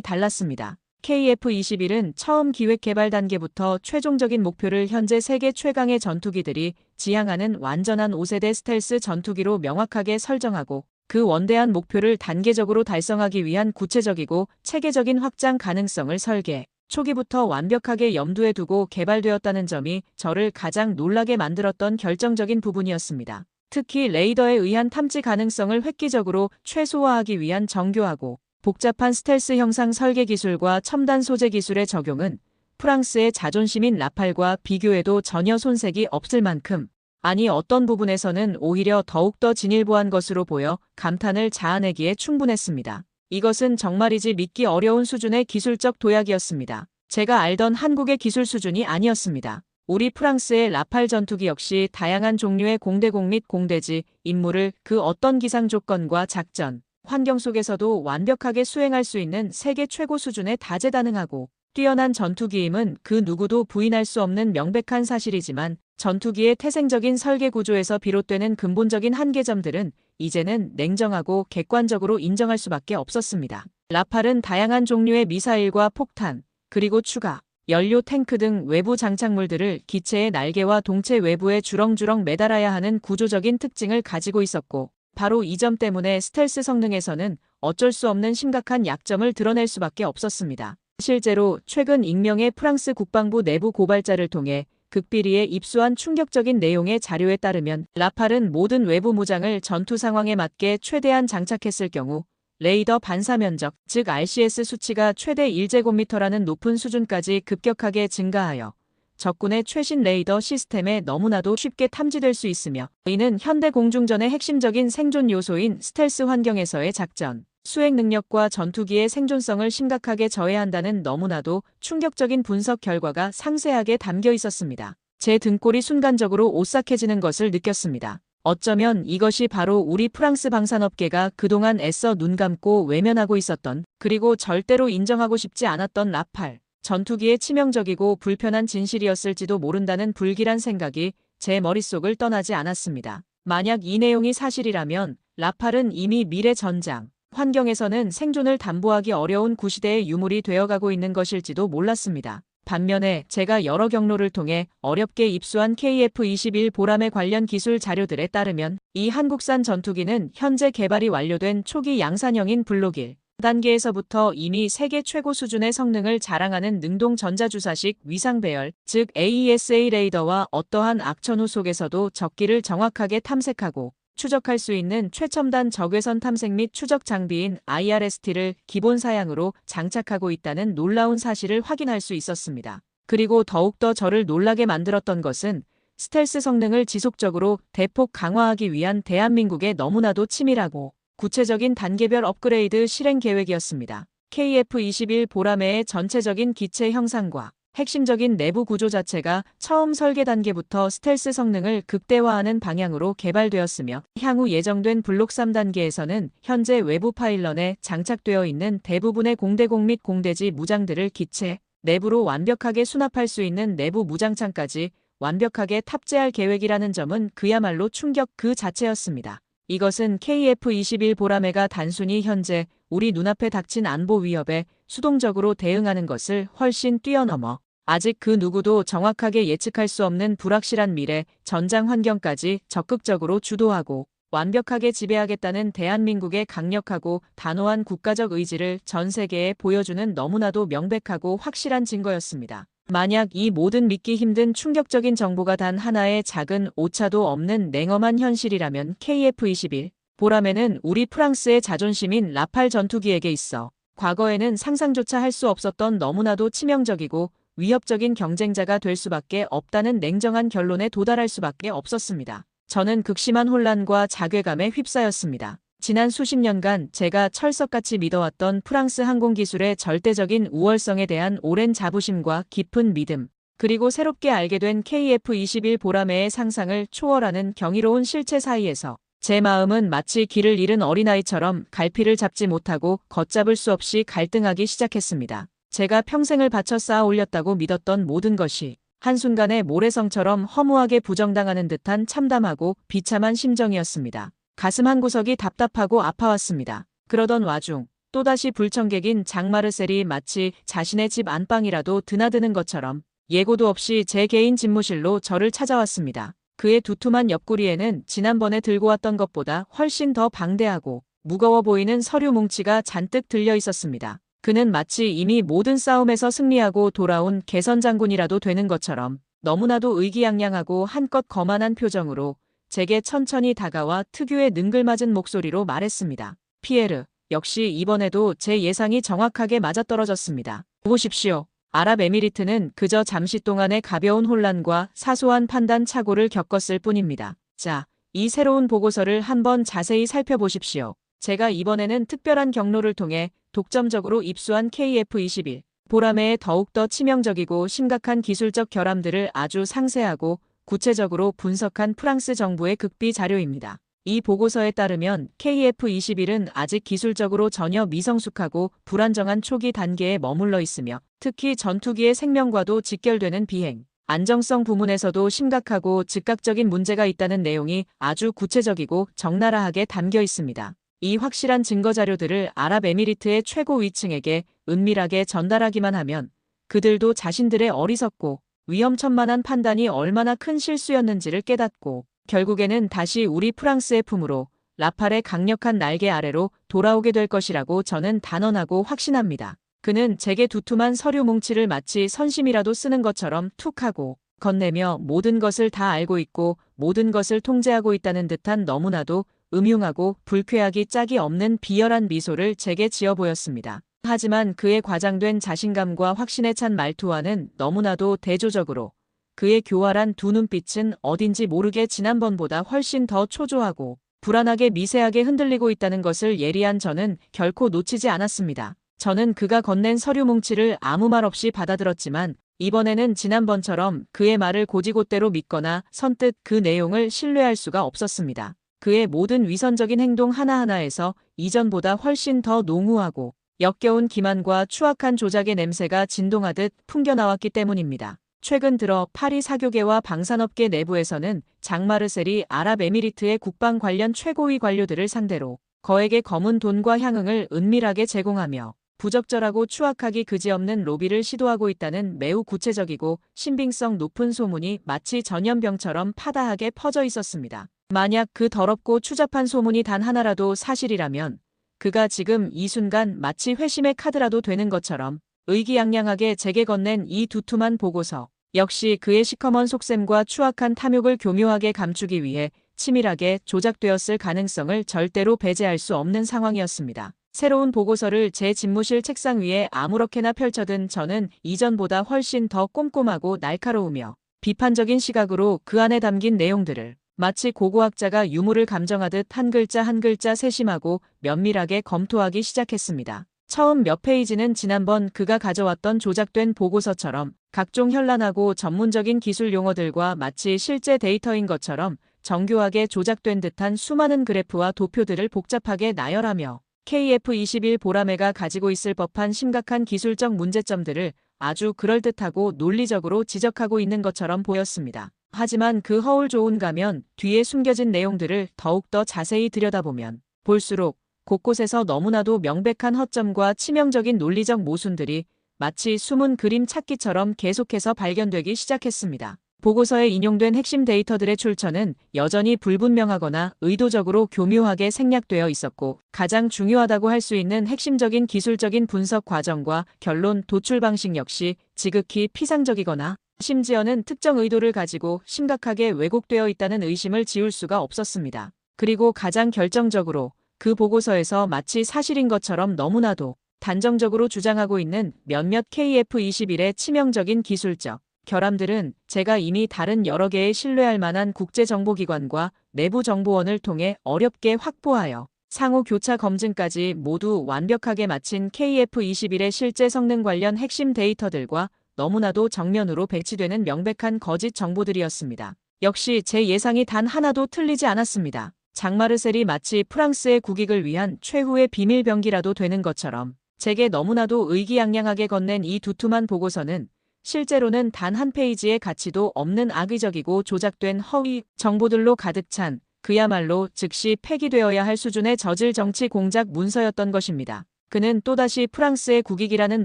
달랐습니다. KF-21은 처음 기획 개발 단계부터 최종적인 목표를 현재 세계 최강의 전투기들이 지향하는 완전한 5세대 스텔스 전투기로 명확하게 설정하고 그 원대한 목표를 단계적으로 달성하기 위한 구체적이고 체계적인 확장 가능성을 설계, 초기부터 완벽하게 염두에 두고 개발되었다는 점이 저를 가장 놀라게 만들었던 결정적인 부분이었습니다. 특히 레이더에 의한 탐지 가능성을 획기적으로 최소화하기 위한 정교하고 복잡한 스텔스 형상 설계 기술과 첨단 소재 기술의 적용은 프랑스의 자존심인 라팔과 비교해도 전혀 손색이 없을 만큼, 아니 어떤 부분에서는 오히려 더욱더 진일보한 것으로 보여 감탄을 자아내기에 충분했습니다. 이것은 정말이지 믿기 어려운 수준의 기술적 도약이었습니다. 제가 알던 한국의 기술 수준이 아니었습니다. 우리 프랑스의 라팔 전투기 역시 다양한 종류의 공대공 및 공대지, 임무를 그 어떤 기상 조건과 작전, 환경 속에서도 완벽하게 수행할 수 있는 세계 최고 수준의 다재다능하고 뛰어난 전투기임은 그 누구도 부인할 수 없는 명백한 사실이지만 전투기의 태생적인 설계 구조에서 비롯되는 근본적인 한계점들은 이제는 냉정하고 객관적으로 인정할 수밖에 없었습니다. 라팔은 다양한 종류의 미사일과 폭탄, 그리고 추가, 연료 탱크 등 외부 장착물들을 기체의 날개와 동체 외부에 주렁주렁 매달아야 하는 구조적인 특징을 가지고 있었고, 바로 이 점 때문에 스텔스 성능에서는 어쩔 수 없는 심각한 약점을 드러낼 수밖에 없었습니다. 실제로 최근 익명의 프랑스 국방부 내부 고발자를 통해 극비리에 입수한 충격적인 내용의 자료에 따르면 라팔은 모든 외부 무장을 전투 상황에 맞게 최대한 장착했을 경우 레이더 반사 면적, 즉 RCS 수치가 최대 1제곱미터라는 높은 수준까지 급격하게 증가하여 적군의 최신 레이더 시스템에 너무나도 쉽게 탐지될 수 있으며 이는 현대 공중전의 핵심적인 생존 요소인 스텔스 환경에서의 작전, 수행 능력과 전투기의 생존성을 심각하게 저해한다는 너무나도 충격적인 분석 결과가 상세하게 담겨 있었습니다. 제 등골이 순간적으로 오싹해지는 것을 느꼈습니다. 어쩌면 이것이 바로 우리 프랑스 방산업계가 그동안 애써 눈 감고 외면하고 있었던, 그리고 절대로 인정하고 싶지 않았던 라팔 전투기의 치명적이고 불편한 진실이었을지도 모른다는 불길한 생각이 제 머릿속을 떠나지 않았습니다. 만약 이 내용이 사실이라면 라팔은 이미 미래 전장, 환경에서는 생존을 담보하기 어려운 구시대의 유물이 되어가고 있는 것일지도 몰랐습니다. 반면에 제가 여러 경로를 통해 어렵게 입수한 KF-21 보람에 관련 기술 자료들에 따르면 이 한국산 전투기는 현재 개발이 완료된 초기 양산형인 블록 1 단계에서부터 이미 세계 최고 수준의 성능을 자랑하는 능동 전자주사식 위상 배열, 즉 AESA 레이더와 어떠한 악천후 속에서도 적기를 정확하게 탐색하고 추적할 수 있는 최첨단 적외선 탐색 및 추적 장비인 IRST를 기본 사양으로 장착하고 있다는 놀라운 사실을 확인할 수 있었습니다. 그리고 더욱더 저를 놀라게 만들었던 것은 스텔스 성능을 지속적으로 대폭 강화하기 위한 대한민국의 너무나도 치밀하고 구체적인 단계별 업그레이드 실행 계획이었습니다. KF-21 보라매의 전체적인 기체 형상과 핵심적인 내부 구조 자체가 처음 설계 단계부터 스텔스 성능을 극대화하는 방향으로 개발되었으며 향후 예정된 블록 3단계에서는 현재 외부 파일런에 장착되어 있는 대부분의 공대공 및 공대지 무장들을 기체 내부로 완벽하게 수납할 수 있는 내부 무장창까지 완벽하게 탑재할 계획이라는 점은 그야말로 충격 그 자체였습니다. 이것은 KF-21 보라매가 단순히 현재 우리 눈앞에 닥친 안보 위협에 수동적으로 대응하는 것을 훨씬 뛰어넘어 아직 그 누구도 정확하게 예측할 수 없는 불확실한 미래 전장 환경까지 적극적으로 주도하고 완벽하게 지배하겠다는 대한민국의 강력하고 단호한 국가적 의지를 전 세계에 보여주는 너무나도 명백하고 확실한 증거였습니다. 만약 이 모든 믿기 힘든 충격적인 정보가 단 하나의 작은 오차도 없는 냉엄한 현실이라면 KF-21 보라매는 우리 프랑스의 자존심인 라팔 전투기에게 있어 과거에는 상상조차 할 수 없었던 너무나도 치명적이고 위협적인 경쟁자가 될 수밖에 없다는 냉정한 결론에 도달할 수밖에 없었습니다. 저는 극심한 혼란과 자괴감에 휩싸였습니다. 지난 수십 년간 제가 철석같이 믿어왔던 프랑스 항공기술의 절대적인 우월성에 대한 오랜 자부심과 깊은 믿음, 그리고 새롭게 알게 된 KF-21 보라매의 상상을 초월하는 경이로운 실체 사이에서 제 마음은 마치 길을 잃은 어린아이처럼 갈피를 잡지 못하고 걷잡을 수 없이 갈등하기 시작했습니다. 제가 평생을 바쳐 쌓아 올렸다고 믿었던 모든 것이 한순간에 모래성처럼 허무하게 부정당하는 듯한 참담하고 비참한 심정이었습니다. 가슴 한구석이 답답하고 아파왔습니다. 그러던 와중 또다시 불청객인 장마르셀이 마치 자신의 집 안방이라도 드나드는 것처럼 예고도 없이 제 개인 집무실로 저를 찾아왔습니다. 그의 두툼한 옆구리에는 지난번에 들고 왔던 것보다 훨씬 더 방대하고 무거워 보이는 서류 뭉치가 잔뜩 들려 있었습니다. 그는 마치 이미 모든 싸움에서 승리하고 돌아온 개선장군이라도 되는 것처럼 너무나도 의기양양하고 한껏 거만한 표정으로 제게 천천히 다가와 특유의 능글맞은 목소리로 말했습니다. 피에르, 역시 이번에도 제 예상이 정확하게 맞아떨어졌습니다. 보십시오. 아랍에미리트는 그저 잠시 동안의 가벼운 혼란과 사소한 판단 착오를 겪었을 뿐입니다. 자, 이 새로운 보고서를 한번 자세히 살펴보십시오. 제가 이번에는 특별한 경로를 통해 독점적으로 입수한 KF-21 보라매의 더욱더 치명적이고 심각한 기술적 결함들을 아주 상세하고 구체적으로 분석한 프랑스 정부의 극비 자료입니다. 이 보고서에 따르면 KF-21은 아직 기술적으로 전혀 미성숙하고 불안정한 초기 단계에 머물러 있으며 특히 전투기의 생명과도 직결되는 비행, 안정성 부문에서도 심각하고 즉각적인 문제가 있다는 내용이 아주 구체적이고 적나라하게 담겨 있습니다. 이 확실한 증거 자료들을 아랍에미리트의 최고 위층에게 은밀하게 전달하기만 하면 그들도 자신들의 어리석고 위험천만한 판단이 얼마나 큰 실수였는지를 깨닫고 결국에는 다시 우리 프랑스의 품으로 라팔의 강력한 날개 아래로 돌아오게 될 것이라고 저는 단언하고 확신합니다. 그는 제게 두툼한 서류 뭉치를 마치 선심이라도 쓰는 것처럼 툭 하고 건네며 모든 것을 다 알고 있고 모든 것을 통제하고 있다는 듯한 너무나도 음흉하고 불쾌하기 짝이 없는 비열한 미소를 제게 지어 보였습니다. 하지만 그의 과장된 자신감과 확신에 찬 말투와는 너무나도 대조적으로 그의 교활한 두 눈빛은 어딘지 모르게 지난번보다 훨씬 더 초조하고 불안하게 미세하게 흔들리고 있다는 것을 예리한 저는 결코 놓치지 않았습니다. 저는 그가 건넨 서류 뭉치를 아무 말 없이 받아들었지만 이번에는 지난번처럼 그의 말을 곧이곧대로 믿거나 선뜻 그 내용을 신뢰할 수가 없었습니다. 그의 모든 위선적인 행동 하나하나에서 이전보다 훨씬 더 농후하고 역겨운 기만과 추악한 조작의 냄새가 진동하듯 풍겨나왔기 때문입니다. 최근 들어 파리 사교계와 방산업계 내부에서는 장마르셀이 아랍에미리트의 국방 관련 최고위 관료들을 상대로 거액의 검은 돈과 향응을 은밀하게 제공하며 부적절하고 추악하기 그지없는 로비를 시도하고 있다는 매우 구체적이고 신빙성 높은 소문이 마치 전염병처럼 파다하게 퍼져 있었습니다. 만약 그 더럽고 추잡한 소문이 단 하나라도 사실이라면 그가 지금 이 순간 마치 회심의 카드라도 되는 것처럼 의기양양하게 제게 건넨 이 두툼한 보고서 역시 그의 시커먼 속셈과 추악한 탐욕을 교묘하게 감추기 위해 치밀하게 조작되었을 가능성을 절대로 배제할 수 없는 상황이었습니다. 새로운 보고서를 제 집무실 책상 위에 아무렇게나 펼쳐든 저는 이전보다 훨씬 더 꼼꼼하고 날카로우며 비판적인 시각으로 그 안에 담긴 내용들을 마치 고고학자가 유물을 감정하듯 한 글자 한 글자 세심하고 면밀하게 검토하기 시작했습니다. 처음 몇 페이지는 지난번 그가 가져왔던 조작된 보고서처럼 각종 현란하고 전문적인 기술 용어들과 마치 실제 데이터인 것처럼 정교하게 조작된 듯한 수많은 그래프와 도표들을 복잡하게 나열하며 KF-21 보라매가 가지고 있을 법한 심각한 기술적 문제점들을 아주 그럴듯하고 논리적으로 지적하고 있는 것처럼 보였습니다. 하지만 그 허울 좋은 가면 뒤에 숨겨진 내용들을 더욱더 자세히 들여다보면 볼수록 곳곳에서 너무나도 명백한 허점과 치명적인 논리적 모순들이 마치 숨은 그림 찾기처럼 계속해서 발견되기 시작했습니다. 보고서에 인용된 핵심 데이터들의 출처는 여전히 불분명하거나 의도적으로 교묘하게 생략되어 있었고 가장 중요하다고 할 수 있는 핵심적인 기술적인 분석 과정과 결론 도출 방식 역시 지극히 피상적이거나 심지어는 특정 의도를 가지고 심각하게 왜곡되어 있다는 의심을 지울 수가 없었습니다. 그리고 가장 결정적으로 그 보고서에서 마치 사실인 것처럼 너무나도 단정적으로 주장하고 있는 몇몇 KF-21의 치명적인 기술적 결함들은 제가 이미 다른 여러 개의 신뢰할 만한 국제정보기관과 내부정보원을 통해 어렵게 확보하여 상호 교차 검증까지 모두 완벽하게 마친 KF-21의 실제 성능 관련 핵심 데이터들과 너무나도 정면으로 배치되는 명백한 거짓 정보들이었습니다. 역시 제 예상이 단 하나도 틀리지 않았습니다. 장마르셀이 마치 프랑스의 국익을 위한 최후의 비밀병기라도 되는 것처럼 제게 너무나도 의기양양하게 건넨 이 두툼한 보고서는 실제로는 단 한 페이지의 가치도 없는 악의적이고 조작된 허위 정보들로 가득 찬 그야말로 즉시 폐기되어야 할 수준의 저질 정치 공작 문서였던 것입니다. 그는 또다시 프랑스의 국익이라는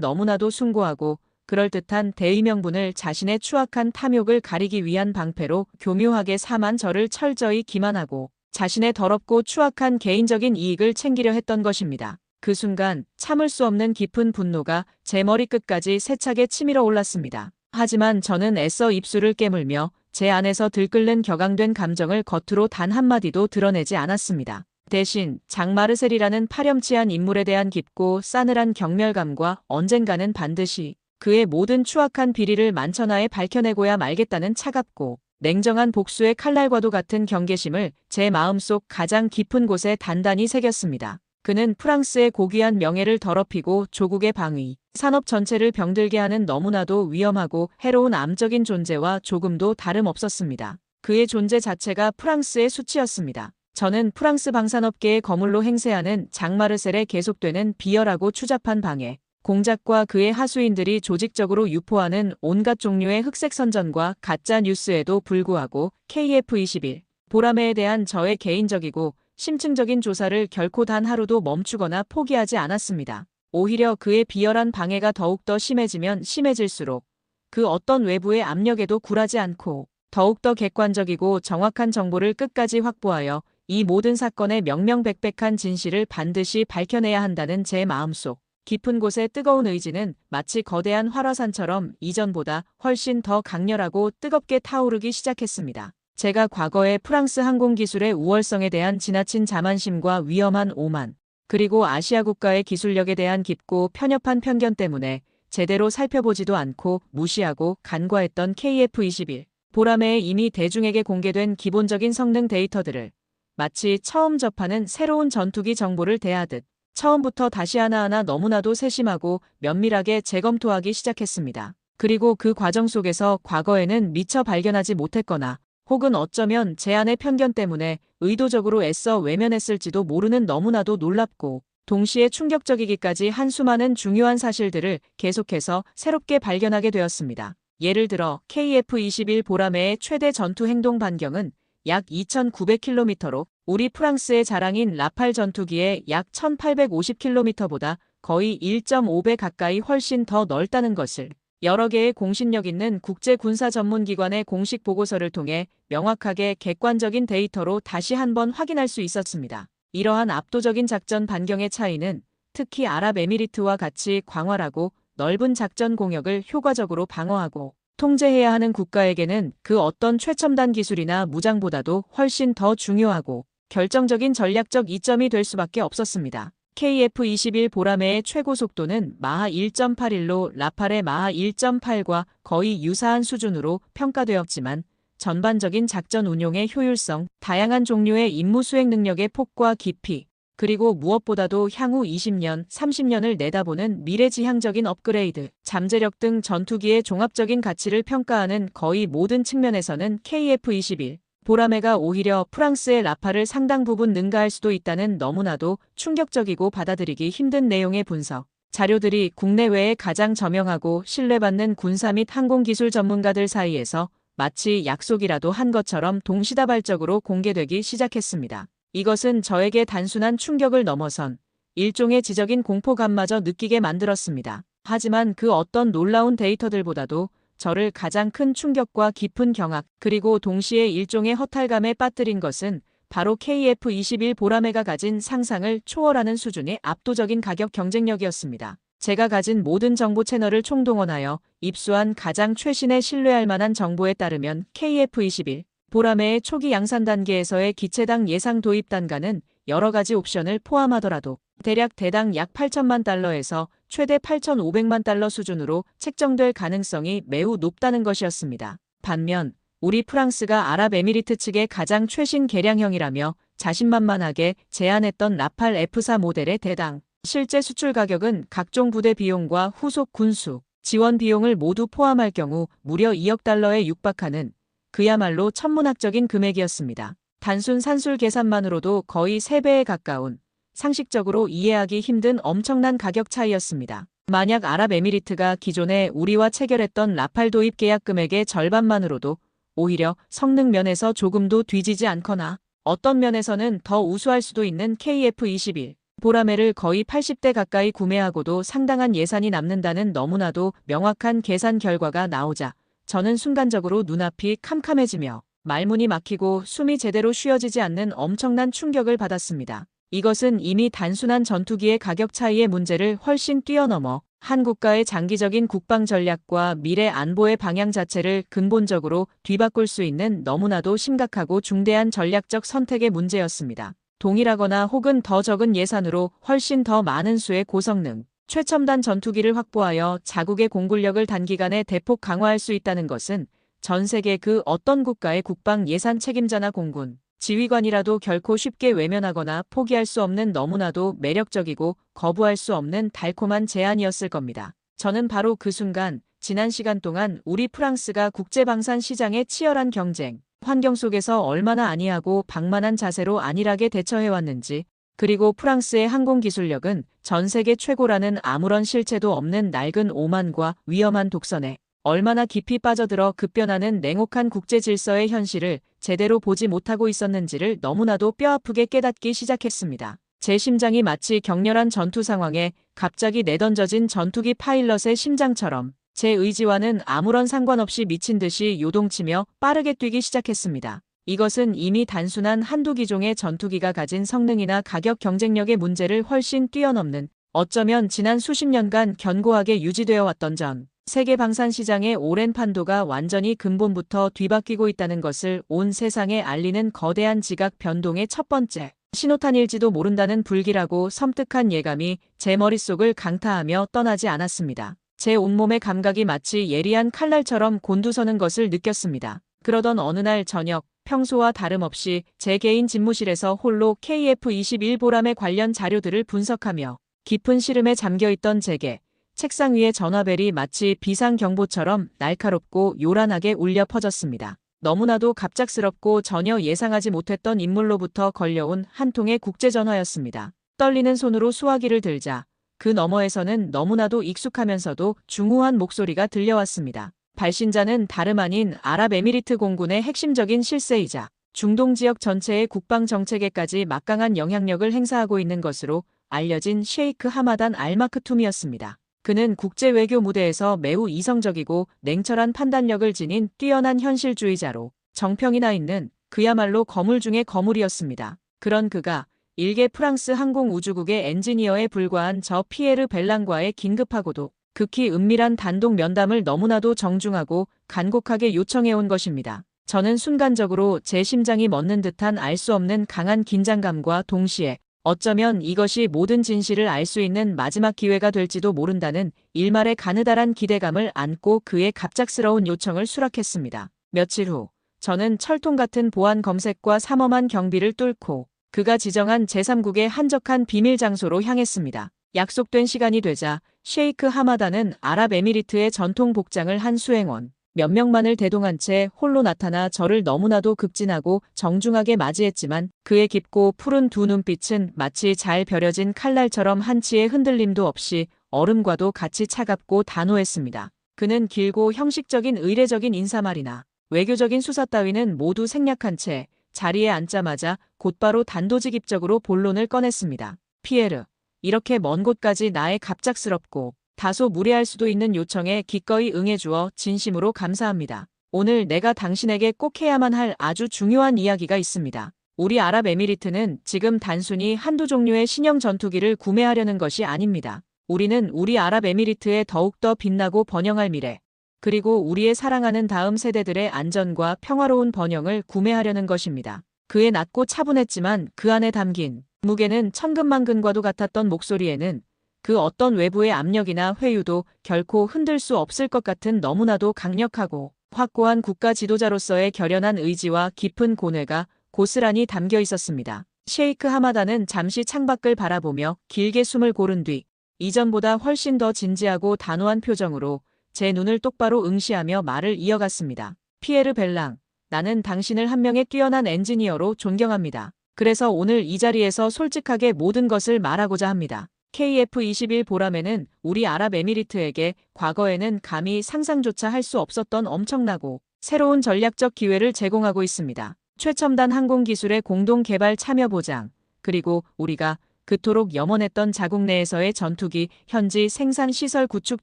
너무나도 숭고하고 그럴듯한 대의명분을 자신의 추악한 탐욕을 가리기 위한 방패로 교묘하게 삼아 저를 철저히 기만하고 자신의 더럽고 추악한 개인적인 이익을 챙기려 했던 것입니다. 그 순간 참을 수 없는 깊은 분노가 제 머리끝까지 세차게 치밀어 올랐습니다. 하지만 저는 애써 입술을 깨물며 제 안에서 들끓는 격앙된 감정을 겉으로 단 한마디도 드러내지 않았습니다. 대신 장마르셀이라는 파렴치한 인물에 대한 깊고 싸늘한 경멸감과 언젠가는 반드시 그의 모든 추악한 비리를 만천하에 밝혀내고야 말겠다는 차갑고 냉정한 복수의 칼날과도 같은 경계심을 제 마음속 가장 깊은 곳에 단단히 새겼습니다. 그는 프랑스의 고귀한 명예를 더럽히고 조국의 방위, 산업 전체를 병들게 하는 너무나도 위험하고 해로운 암적인 존재와 조금도 다름없었습니다. 그의 존재 자체가 프랑스의 수치였습니다. 저는 프랑스 방산업계의 거물로 행세하는 장마르셀의 계속되는 비열하고 추잡한 방해, 공작과 그의 하수인들이 조직적으로 유포하는 온갖 종류의 흑색 선전과 가짜 뉴스에도 불구하고 KF21 보라매에 대한 저의 개인적이고 심층적인 조사를 결코 단 하루도 멈추거나 포기하지 않았습니다. 오히려 그의 비열한 방해가 더욱더 심해지면 심해질수록 그 어떤 외부의 압력에도 굴하지 않고 더욱더 객관적이고 정확한 정보를 끝까지 확보하여 이 모든 사건의 명명백백한 진실을 반드시 밝혀내야 한다는 제 마음속 깊은 곳의 뜨거운 의지는 마치 거대한 활화산처럼 이전보다 훨씬 더 강렬하고 뜨겁게 타오르기 시작했습니다. 제가 과거의 프랑스 항공기술의 우월성에 대한 지나친 자만심과 위험한 오만, 그리고 아시아 국가의 기술력에 대한 깊고 편협한 편견 때문에 제대로 살펴보지도 않고 무시하고 간과했던 KF21 보라매에 이미 대중에게 공개된 기본적인 성능 데이터들을 마치 처음 접하는 새로운 전투기 정보를 대하듯 처음부터 다시 하나하나 너무나도 세심하고 면밀하게 재검토하기 시작했습니다. 그리고 그 과정 속에서 과거에는 미처 발견하지 못했거나 혹은 어쩌면 제 안의 편견 때문에 의도적으로 애써 외면했을지도 모르는 너무나도 놀랍고 동시에 충격적이기까지 한 수많은 중요한 사실들을 계속해서 새롭게 발견하게 되었습니다. 예를 들어 KF21 보라매의 최대 전투 행동 반경은 약 2,900km로 우리 프랑스의 자랑인 라팔 전투기의 약 1,850km보다 거의 1.5배 가까이 훨씬 더 넓다는 것을 여러 개의 공신력 있는 국제 군사 전문기관의 공식 보고서를 통해 명확하게 객관적인 데이터로 다시 한번 확인할 수 있었습니다. 이러한 압도적인 작전 반경의 차이는 특히 아랍에미리트와 같이 광활하고 넓은 작전 공역을 효과적으로 방어하고 통제해야 하는 국가에게는 그 어떤 최첨단 기술이나 무장보다도 훨씬 더 중요하고 결정적인 전략적 이점이 될 수밖에 없었습니다. KF21 보라매의 최고 속도는 마하 1.81로 라팔의 마하 1.8과 거의 유사한 수준으로 평가되었지만 전반적인 작전 운용의 효율성, 다양한 종류의 임무 수행 능력의 폭과 깊이, 그리고 무엇보다도 향후 20년, 30년을 내다보는 미래지향적인 업그레이드, 잠재력 등 전투기의 종합적인 가치를 평가하는 거의 모든 측면에서는 KF21 보라매가 오히려 프랑스의 라팔을 상당 부분 능가할 수도 있다는 너무나도 충격적이고 받아들이기 힘든 내용의 분석 자료들이 국내외의 가장 저명하고 신뢰받는 군사 및 항공기술 전문가들 사이에서 마치 약속이라도 한 것처럼 동시다발적으로 공개되기 시작했습니다. 이것은 저에게 단순한 충격을 넘어선 일종의 지적인 공포감마저 느끼게 만들었습니다. 하지만 그 어떤 놀라운 데이터들보다도 저를 가장 큰 충격과 깊은 경악 그리고 동시에 일종의 허탈감에 빠뜨린 것은 바로 KF21 보라매가 가진 상상을 초월하는 수준의 압도적인 가격 경쟁력이었습니다. 제가 가진 모든 정보 채널을 총동원하여 입수한 가장 최신의 신뢰할 만한 정보에 따르면 KF21 보라매의 초기 양산 단계에서의 기체당 예상 도입 단가는 여러 가지 옵션을 포함하더라도 대략 대당 약 8천만 달러에서 최대 8,500만 달러 수준으로 책정될 가능성이 매우 높다는 것이었습니다. 반면 우리 프랑스가 아랍에미리트 측의 가장 최신 개량형이라며 자신만만하게 제안했던 라팔 F4 모델의 대당 실제 수출 가격은 각종 부대 비용과 후속 군수, 지원 비용을 모두 포함할 경우 무려 2억 달러에 육박하는 그야말로 천문학적인 금액이었습니다. 단순 산술 계산만으로도 거의 3배에 가까운 상식적으로 이해하기 힘든 엄청난 가격 차이였습니다. 만약 아랍에미리트가 기존에 우리와 체결했던 라팔 도입 계약 금액의 절반만으로도 오히려 성능 면에서 조금도 뒤지지 않거나 어떤 면에서는 더 우수할 수도 있는 KF-21 보라매를 거의 80대 가까이 구매하고도 상당한 예산이 남는다는 너무나도 명확한 계산 결과가 나오자 저는 순간적으로 눈앞이 캄캄해지며 말문이 막히고 숨이 제대로 쉬어지지 않는 엄청난 충격을 받았습니다. 이것은 이미 단순한 전투기의 가격 차이의 문제를 훨씬 뛰어넘어 한 국가의 장기적인 국방 전략과 미래 안보의 방향 자체를 근본적으로 뒤바꿀 수 있는 너무나도 심각하고 중대한 전략적 선택의 문제였습니다. 동일하거나 혹은 더 적은 예산으로 훨씬 더 많은 수의 고성능, 최첨단 전투기를 확보하여 자국의 공군력을 단기간에 대폭 강화할 수 있다는 것은 전 세계 그 어떤 국가의 국방 예산 책임자나 공군, 지휘관이라도 결코 쉽게 외면하거나 포기할 수 없는 너무나도 매력적이고 거부할 수 없는 달콤한 제안이었을 겁니다. 저는 바로 그 순간, 지난 시간 동안 우리 프랑스가 국제방산 시장의 치열한 경쟁, 환경 속에서 얼마나 안이하고 방만한 자세로 안일하게 대처해왔는지, 그리고 프랑스의 항공기술력은 전 세계 최고라는 아무런 실체도 없는 낡은 오만과 위험한 독선에 얼마나 깊이 빠져들어 급변하는 냉혹한 국제 질서의 현실을 제대로 보지 못하고 있었는지를 너무나도 뼈아프게 깨닫기 시작했습니다. 제 심장이 마치 격렬한 전투 상황에 갑자기 내던져진 전투기 파일럿의 심장처럼 제 의지와는 아무런 상관없이 미친 듯이 요동치며 빠르게 뛰기 시작했습니다. 이것은 이미 단순한 한두 기종의 전투기가 가진 성능이나 가격 경쟁력의 문제를 훨씬 뛰어넘는 어쩌면 지난 수십 년간 견고하게 유지되어 왔던 전 세계 방산 시장의 오랜 판도가 완전히 근본부터 뒤바뀌고 있다는 것을 온 세상에 알리는 거대한 지각 변동의 첫 번째 신호탄일지도 모른다는 불길하고 섬뜩한 예감이 제 머릿속을 강타하며 떠나지 않았습니다. 제 온몸의 감각이 마치 예리한 칼날처럼 곤두서는 것을 느꼈습니다. 그러던 어느 날 저녁, 평소와 다름없이 제 개인 집무실에서 홀로 KF-21 보람의 관련 자료들을 분석하며 깊은 시름에 잠겨있던 제게 책상 위의 전화벨이 마치 비상경보처럼 날카롭고 요란하게 울려 퍼졌습니다. 너무나도 갑작스럽고 전혀 예상하지 못했던 인물로부터 걸려온 한 통의 국제전화였습니다. 떨리는 손으로 수화기를 들자 그 너머에서는 너무나도 익숙하면서도 중후한 목소리가 들려왔습니다. 발신자는 다름 아닌 아랍에미리트 공군의 핵심적인 실세이자 중동 지역 전체의 국방 정책에까지 막강한 영향력을 행사하고 있는 것으로 알려진 셰이크 하마단 알마크툼이었습니다. 그는 국제 외교 무대에서 매우 이성적이고 냉철한 판단력을 지닌 뛰어난 현실주의자로 정평이나 있는 그야말로 거물 중의 거물이었습니다. 그런 그가 일개 프랑스 항공우주국의 엔지니어에 불과한 저 피에르 벨랑과의 긴급하고도 극히 은밀한 단독 면담을 너무나도 정중하고 간곡하게 요청해온 것입니다. 저는 순간적으로 제 심장이 멎는 듯한 알 수 없는 강한 긴장감과 동시에 어쩌면 이것이 모든 진실을 알 수 있는 마지막 기회가 될지도 모른다는 일말의 가느다란 기대감을 안고 그의 갑작스러운 요청을 수락했습니다. 며칠 후 저는 철통 같은 보안 검색과 삼엄한 경비를 뚫고 그가 지정한 제3국의 한적한 비밀 장소로 향했습니다. 약속된 시간이 되자 셰이크 하마다는 아랍에미리트의 전통 복장을 한 수행원 몇 명만을 대동한 채 홀로 나타나 저를 너무나도 급진하고 정중하게 맞이했지만 그의 깊고 푸른 두 눈빛은 마치 잘 벼려진 칼날처럼 한치의 흔들림도 없이 얼음과도 같이 차갑고 단호했습니다. 그는 길고 형식적인 의례적인 인사말이나 외교적인 수사 따위는 모두 생략한 채 자리에 앉자마자 곧바로 단도직입적으로 본론을 꺼냈습니다. 피에르, 이렇게 먼 곳까지 나의 갑작스럽고 다소 무례할 수도 있는 요청에 기꺼이 응해주어 진심으로 감사합니다. 오늘 내가 당신에게 꼭 해야만 할 아주 중요한 이야기가 있습니다. 우리 아랍에미리트는 지금 단순히 한두 종류의 신형 전투기를 구매하려는 것이 아닙니다. 우리는 우리 아랍에미리트의 더욱더 빛나고 번영할 미래, 그리고 우리의 사랑하는 다음 세대들의 안전과 평화로운 번영을 구매하려는 것입니다. 그의 낮고 차분했지만 그 안에 담긴 무게는 천근만근과도 같았던 목소리에는 그 어떤 외부의 압력이나 회유도 결코 흔들 수 없을 것 같은 너무나도 강력하고 확고한 국가 지도자로서의 결연한 의지와 깊은 고뇌가 고스란히 담겨 있었습니다. 셰이크 하마다는 잠시 창밖을 바라보며 길게 숨을 고른 뒤 이전보다 훨씬 더 진지하고 단호한 표정으로 제 눈을 똑바로 응시하며 말을 이어갔습니다. 피에르 벨랑, 나는 당신을 한 명의 뛰어난 엔지니어로 존경합니다. 그래서 오늘 이 자리에서 솔직하게 모든 것을 말하고자 합니다. KF-21 보라매는 우리 아랍에미리트에게 과거에는 감히 상상조차 할 수 없었던 엄청나고 새로운 전략적 기회를 제공하고 있습니다. 최첨단 항공기술의 공동 개발 참여 보장, 그리고 우리가 그토록 염원했던 자국 내에서의 전투기 현지 생산 시설 구축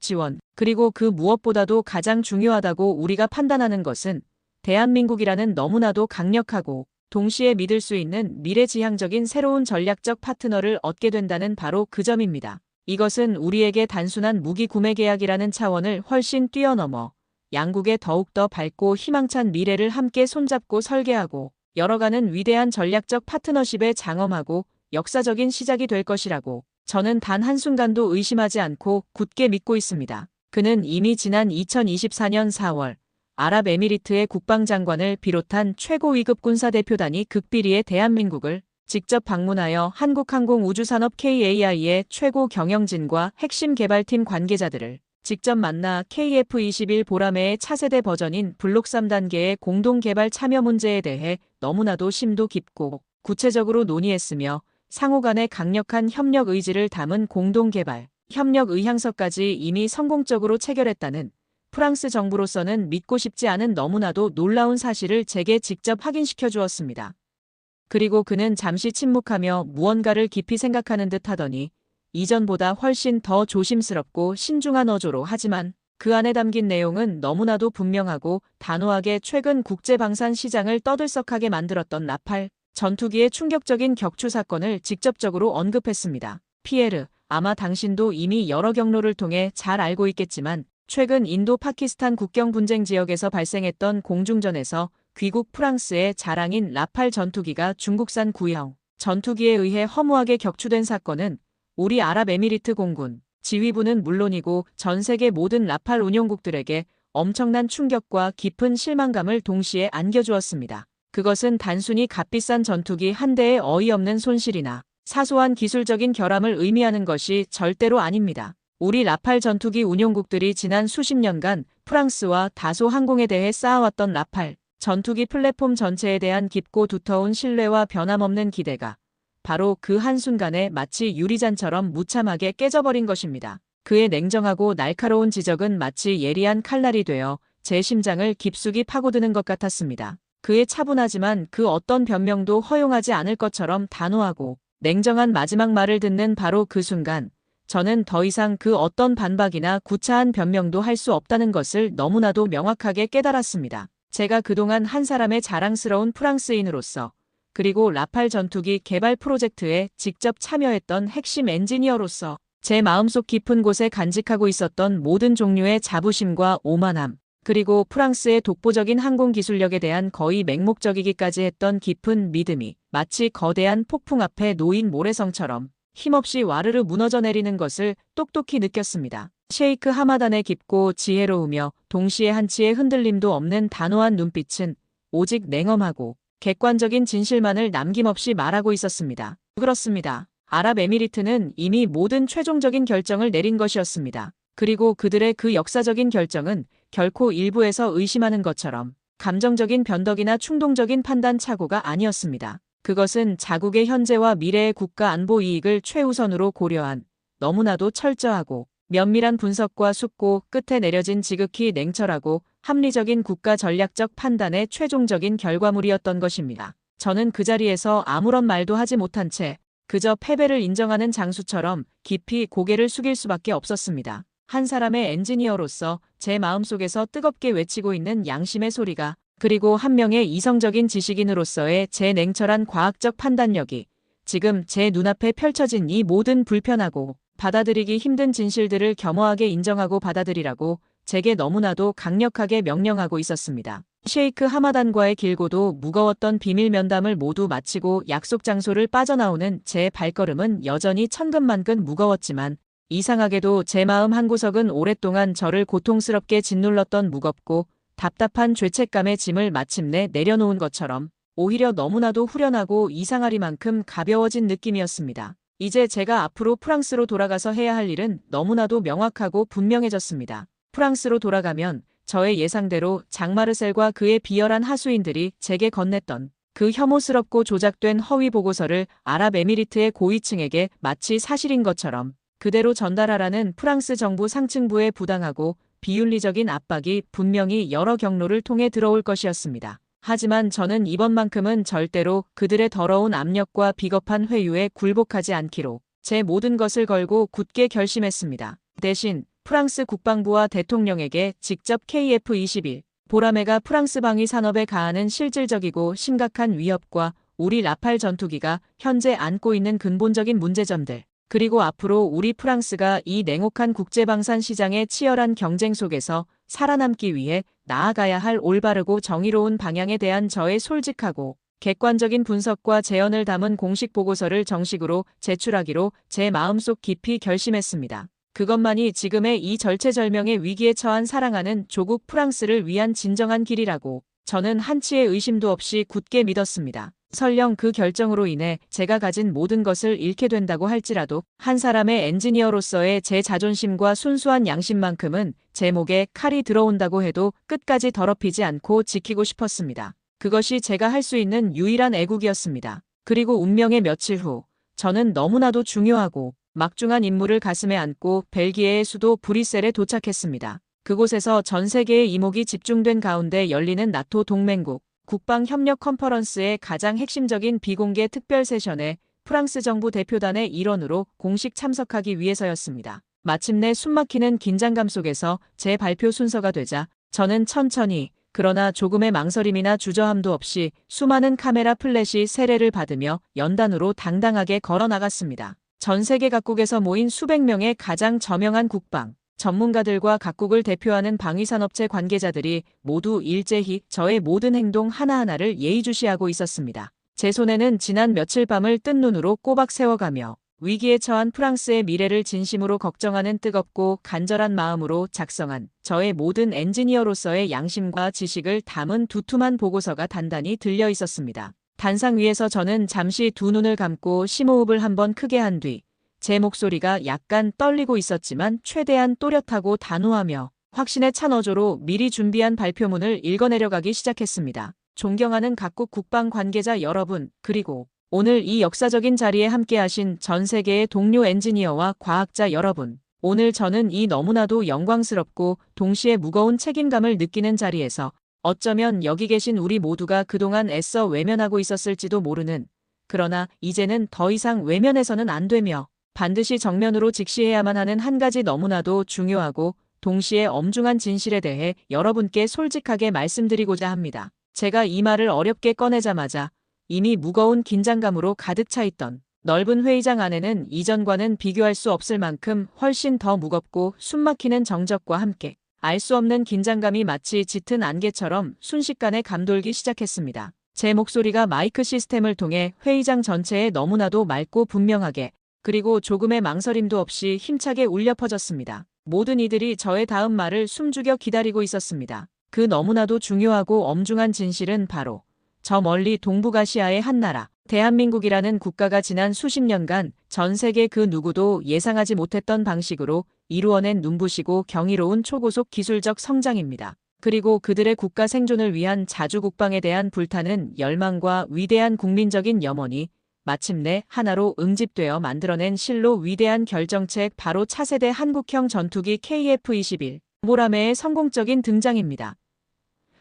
지원, 그리고 그 무엇보다도 가장 중요하다고 우리가 판단하는 것은 대한민국이라는 너무나도 강력하고 동시에 믿을 수 있는 미래지향적인 새로운 전략적 파트너를 얻게 된다는 바로 그 점입니다. 이것은 우리에게 단순한 무기 구매 계약이라는 차원을 훨씬 뛰어넘어 양국의 더욱더 밝고 희망찬 미래를 함께 손잡고 설계하고 열어가는 위대한 전략적 파트너십의 장엄하고 역사적인 시작이 될 것이라고 저는 단 한순간도 의심하지 않고 굳게 믿고 있습니다. 그는 이미 지난 2024년 4월 아랍에미리트의 국방장관을 비롯한 최고 위급 군사대표단이 극비리에 대한민국을 직접 방문하여 한국항공우주산업 KAI의 최고 경영진과 핵심 개발팀 관계자들을 직접 만나 KF-21 보라매의 차세대 버전인 블록 3단계의 공동개발 참여 문제에 대해 너무나도 심도 깊고 구체적으로 논의했으며 상호 간의 강력한 협력 의지를 담은 공동개발, 협력 의향서까지 이미 성공적으로 체결했다는 프랑스 정부로서는 믿고 싶지 않은 너무나도 놀라운 사실을 제게 직접 확인시켜 주었습니다. 그리고 그는 잠시 침묵하며 무언가를 깊이 생각하는 듯 하더니 이전보다 훨씬 더 조심스럽고 신중한 어조로 하지만 그 안에 담긴 내용은 너무나도 분명하고 단호하게 최근 국제방산 시장을 떠들썩하게 만들었던 라팔 전투기의 충격적인 격추 사건을 직접적으로 언급했습니다. 피에르, 아마 당신도 이미 여러 경로를 통해 잘 알고 있겠지만 최근 인도 파키스탄 국경 분쟁 지역에서 발생했던 공중전에서 귀국 프랑스의 자랑인 라팔 전투기가 중국산 구형 전투기에 의해 허무하게 격추된 사건은 우리 아랍에미리트 공군 지휘부는 물론이고 전 세계 모든 라팔 운용국들에게 엄청난 충격과 깊은 실망감을 동시에 안겨주었습니다. 그것은 단순히 값비싼 전투기 한 대의 어이없는 손실이나 사소한 기술적인 결함을 의미하는 것이 절대로 아닙니다. 우리 라팔 전투기 운용국들이 지난 수십 년간 프랑스와 다소 항공에 대해 쌓아왔던 라팔 전투기 플랫폼 전체에 대한 깊고 두터운 신뢰와 변함없는 기대가 바로 그 한순간에 마치 유리잔처럼 무참하게 깨져버린 것입니다. 그의 냉정하고 날카로운 지적은 마치 예리한 칼날이 되어 제 심장을 깊숙이 파고드는 것 같았습니다. 그의 차분하지만 그 어떤 변명도 허용하지 않을 것처럼 단호하고 냉정한 마지막 말을 듣는 바로 그 순간 저는 더 이상 그 어떤 반박이나 구차한 변명도 할 수 없다는 것을 너무나도 명확하게 깨달았습니다. 제가 그동안 한 사람의 자랑스러운 프랑스인으로서 그리고 라팔 전투기 개발 프로젝트에 직접 참여했던 핵심 엔지니어로서 제 마음속 깊은 곳에 간직하고 있었던 모든 종류의 자부심과 오만함, 그리고 프랑스의 독보적인 항공 기술력에 대한 거의 맹목적이기까지 했던 깊은 믿음이 마치 거대한 폭풍 앞에 놓인 모래성처럼 힘없이 와르르 무너져 내리는 것을 똑똑히 느꼈습니다. 셰이크 하마단의 깊고 지혜로우며 동시에 한치의 흔들림도 없는 단호한 눈빛은 오직 냉엄하고 객관적인 진실만을 남김없이 말하고 있었습니다. 그렇습니다. 아랍에미리트는 이미 모든 최종적인 결정을 내린 것이었습니다. 그리고 그들의 그 역사적인 결정은 결코 일부에서 의심하는 것처럼 감정적인 변덕이나 충동적인 판단 착오가 아니었습니다. 그것은 자국의 현재와 미래의 국가 안보 이익을 최우선으로 고려한 너무나도 철저하고 면밀한 분석과 숙고 끝에 내려진 지극히 냉철하고 합리적인 국가 전략적 판단의 최종적인 결과물이었던 것입니다. 저는 그 자리에서 아무런 말도 하지 못한 채 그저 패배를 인정하는 장수처럼 깊이 고개를 숙일 수밖에 없었습니다. 한 사람의 엔지니어로서 제 마음속에서 뜨겁게 외치고 있는 양심의 소리가, 그리고 한 명의 이성적인 지식인으로서의 제 냉철한 과학적 판단력이 지금 제 눈앞에 펼쳐진 이 모든 불편하고 받아들이기 힘든 진실들을 겸허하게 인정하고 받아들이라고 제게 너무나도 강력하게 명령하고 있었습니다. 셰이크 하마단과의 길고도 무거웠던 비밀 면담을 모두 마치고 약속 장소를 빠져나오는 제 발걸음은 여전히 천근만근 무거웠지만 이상하게도 제 마음 한구석은 오랫동안 저를 고통스럽게 짓눌렀던 무겁고 답답한 죄책감의 짐을 마침내 내려놓은 것처럼 오히려 너무나도 후련하고 이상하리만큼 가벼워진 느낌이었습니다. 이제 제가 앞으로 프랑스로 돌아가서 해야 할 일은 너무나도 명확하고 분명해졌습니다. 프랑스로 돌아가면 저의 예상대로 장마르셀과 그의 비열한 하수인들이 제게 건넸던 그 혐오스럽고 조작된 허위 보고서를 아랍에미리트의 고위층에게 마치 사실인 것처럼 그대로 전달하라는 프랑스 정부 상층부의 부당하고 비윤리적인 압박이 분명히 여러 경로를 통해 들어올 것이었습니다. 하지만 저는 이번만큼은 절대로 그들의 더러운 압력과 비겁한 회유에 굴복하지 않기로 제 모든 것을 걸고 굳게 결심했습니다. 대신 프랑스 국방부와 대통령에게 직접 KF-21 보라매가 프랑스 방위 산업에 가하는 실질적이고 심각한 위협과 우리 라팔 전투기가 현재 안고 있는 근본적인 문제점들, 그리고 앞으로 우리 프랑스가 이 냉혹한 국제방산 시장의 치열한 경쟁 속에서 살아남기 위해 나아가야 할 올바르고 정의로운 방향에 대한 저의 솔직하고 객관적인 분석과 제언을 담은 공식 보고서를 정식으로 제출하기로 제 마음속 깊이 결심했습니다. 그것만이 지금의 이 절체절명의 위기에 처한 사랑하는 조국 프랑스를 위한 진정한 길이라고 저는 한치의 의심도 없이 굳게 믿었습니다. 설령 그 결정으로 인해 제가 가진 모든 것을 잃게 된다고 할지라도 한 사람의 엔지니어로서의 제 자존심과 순수한 양심만큼은 제 목에 칼이 들어온다고 해도 끝까지 더럽히지 않고 지키고 싶었습니다. 그것이 제가 할 수 있는 유일한 애국이었습니다. 그리고 운명의 며칠 후 저는 너무나도 중요하고 막중한 임무를 가슴에 안고 벨기에의 수도 브뤼셀에 도착했습니다. 그곳에서 전 세계의 이목이 집중된 가운데 열리는 나토 동맹국 국방협력 컨퍼런스의 가장 핵심적인 비공개 특별 세션에 프랑스 정부 대표단의 일원으로 공식 참석하기 위해서였습니다. 마침내 숨막히는 긴장감 속에서 제 발표 순서가 되자 저는 천천히 그러나 조금의 망설임이나 주저함도 없이 수많은 카메라 플래시 세례를 받으며 연단으로 당당하게 걸어 나갔습니다. 전 세계 각국에서 모인 수백 명의 가장 저명한 국방 전문가들과 각국을 대표하는 방위산업체 관계자들이 모두 일제히 저의 모든 행동 하나하나를 예의주시하고 있었습니다. 제 손에는 지난 며칠 밤을 뜬 눈으로 꼬박 세워가며 위기에 처한 프랑스의 미래를 진심으로 걱정하는 뜨겁고 간절한 마음으로 작성한 저의 모든 엔지니어로서의 양심과 지식을 담은 두툼한 보고서가 단단히 들려 있었습니다. 단상 위에서 저는 잠시 두 눈을 감고 심호흡을 한번 크게 한 뒤 제 목소리가 약간 떨리고 있었지만 최대한 또렷하고 단호하며 확신에 찬 어조로 미리 준비한 발표문을 읽어내려가기 시작했습니다. 존경하는 각국 국방 관계자 여러분, 그리고 오늘 이 역사적인 자리에 함께하신 전 세계의 동료 엔지니어와 과학자 여러분, 오늘 저는 이 너무나도 영광스럽고 동시에 무거운 책임감을 느끼는 자리에서 어쩌면 여기 계신 우리 모두가 그동안 애써 외면하고 있었을지도 모르는, 그러나 이제는 더 이상 외면해서는 안 되며 반드시 정면으로 직시해야만 하는 한 가지 너무나도 중요하고 동시에 엄중한 진실에 대해 여러분께 솔직하게 말씀드리고자 합니다. 제가 이 말을 어렵게 꺼내자마자 이미 무거운 긴장감으로 가득 차 있던 넓은 회의장 안에는 이전과는 비교할 수 없을 만큼 훨씬 더 무겁고 숨막히는 정적과 함께 알 수 없는 긴장감이 마치 짙은 안개처럼 순식간에 감돌기 시작했습니다. 제 목소리가 마이크 시스템을 통해 회의장 전체에 너무나도 맑고 분명하게 그리고 조금의 망설임도 없이 힘차게 울려 퍼졌습니다. 모든 이들이 저의 다음 말을 숨죽여 기다리고 있었습니다. 그 너무나도 중요하고 엄중한 진실은 바로 저 멀리 동북아시아의 한 나라, 대한민국이라는 국가가 지난 수십 년간 전 세계 그 누구도 예상하지 못했던 방식으로 이루어낸 눈부시고 경이로운 초고속 기술적 성장입니다. 그리고 그들의 국가 생존을 위한 자주 국방에 대한 불타는 열망과 위대한 국민적인 염원이 마침내 하나로 응집되어 만들어낸 실로 위대한 결정책 바로 차세대 한국형 전투기 KF-21 보라매의 성공적인 등장입니다.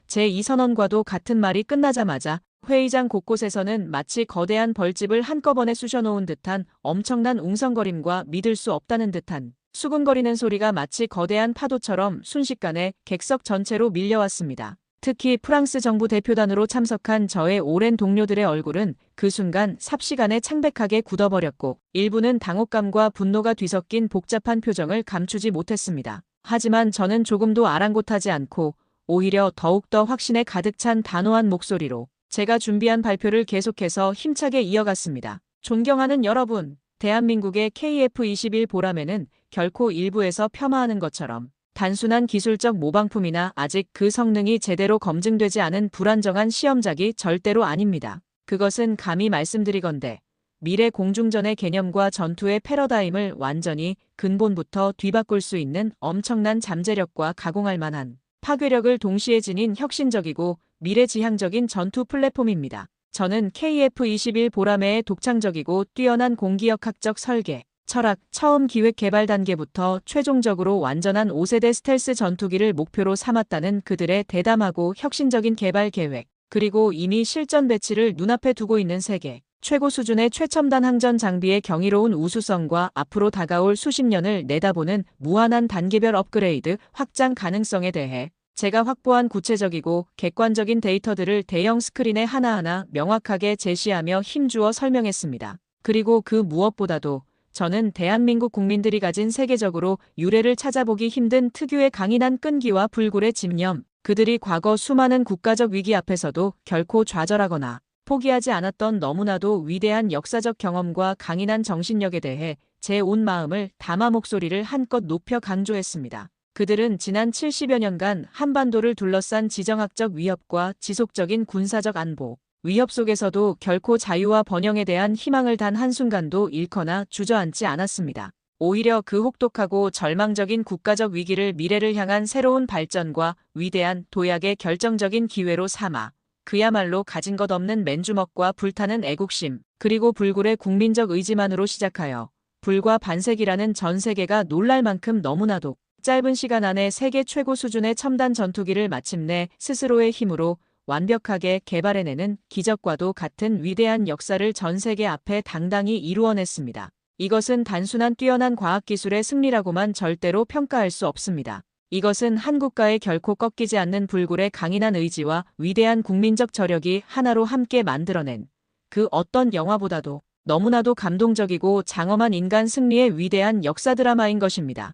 제 이 선언과도 같은 말이 끝나자마자 회의장 곳곳에서는 마치 거대한 벌집을 한꺼번에 쑤셔놓은 듯한 엄청난 웅성거림과 믿을 수 없다는 듯한 수군거리는 소리가 마치 거대한 파도처럼 순식간에 객석 전체로 밀려왔습니다. 특히 프랑스 정부 대표단으로 참석한 저의 오랜 동료들의 얼굴은 그 순간 삽시간에 창백하게 굳어버렸고 일부는 당혹감과 분노가 뒤섞인 복잡한 표정을 감추지 못했습니다. 하지만 저는 조금도 아랑곳하지 않고 오히려 더욱더 확신에 가득 찬 단호한 목소리로 제가 준비한 발표를 계속해서 힘차게 이어갔습니다. 존경하는 여러분, 대한민국의 KF-21 보라매는 결코 일부에서 폄하하는 것처럼 단순한 기술적 모방품이나 아직 그 성능이 제대로 검증되지 않은 불안정한 시험작이 절대로 아닙니다. 그것은 감히 말씀드리건대 미래 공중전의 개념과 전투의 패러다임을 완전히 근본부터 뒤바꿀 수 있는 엄청난 잠재력과 가공할 만한 파괴력을 동시에 지닌 혁신적이고 미래지향적인 전투 플랫폼입니다. 저는 KF-21 보라매의 독창적이고 뛰어난 공기역학적 설계, 철학, 처음 기획 개발 단계부터 최종적으로 완전한 5세대 스텔스 전투기를 목표로 삼았다는 그들의 대담하고 혁신적인 개발 계획, 그리고 이미 실전 배치를 눈앞에 두고 있는 세계 최고 수준의 최첨단 항전 장비의 경이로운 우수성과 앞으로 다가올 수십 년을 내다보는 무한한 단계별 업그레이드, 확장 가능성에 대해 제가 확보한 구체적이고 객관적인 데이터들을 대형 스크린에 하나하나 명확하게 제시하며 힘주어 설명했습니다. 그리고 그 무엇보다도 저는 대한민국 국민들이 가진 세계적으로 유례를 찾아보기 힘든 특유의 강인한 끈기와 불굴의 집념, 그들이 과거 수많은 국가적 위기 앞에서도 결코 좌절하거나 포기하지 않았던 너무나도 위대한 역사적 경험과 강인한 정신력에 대해 제 온 마음을 담아 목소리를 한껏 높여 강조했습니다. 그들은 지난 70여 년간 한반도를 둘러싼 지정학적 위협과 지속적인 군사적 안보, 위협 속에서도 결코 자유와 번영에 대한 희망을 단 한순간도 잃거나 주저앉지 않았습니다. 오히려 그 혹독하고 절망적인 국가적 위기를 미래를 향한 새로운 발전과 위대한 도약의 결정적인 기회로 삼아 그야말로 가진 것 없는 맨주먹과 불타는 애국심, 그리고 불굴의 국민적 의지만으로 시작하여 불과 반세기라는 전 세계가 놀랄 만큼 너무나도 짧은 시간 안에 세계 최고 수준의 첨단 전투기를 마침내 스스로의 힘으로 완벽하게 개발해내는 기적과도 같은 위대한 역사를 전 세계 앞에 당당히 이루어냈습니다. 이것은 단순한 뛰어난 과학기술의 승리라고만 절대로 평가할 수 없습니다. 이것은 한 국가의 결코 꺾이지 않는 불굴의 강인한 의지와 위대한 국민적 저력이 하나로 함께 만들어낸 그 어떤 영화보다도 너무나도 감동적이고 장엄한 인간 승리의 위대한 역사 드라마인 것입니다.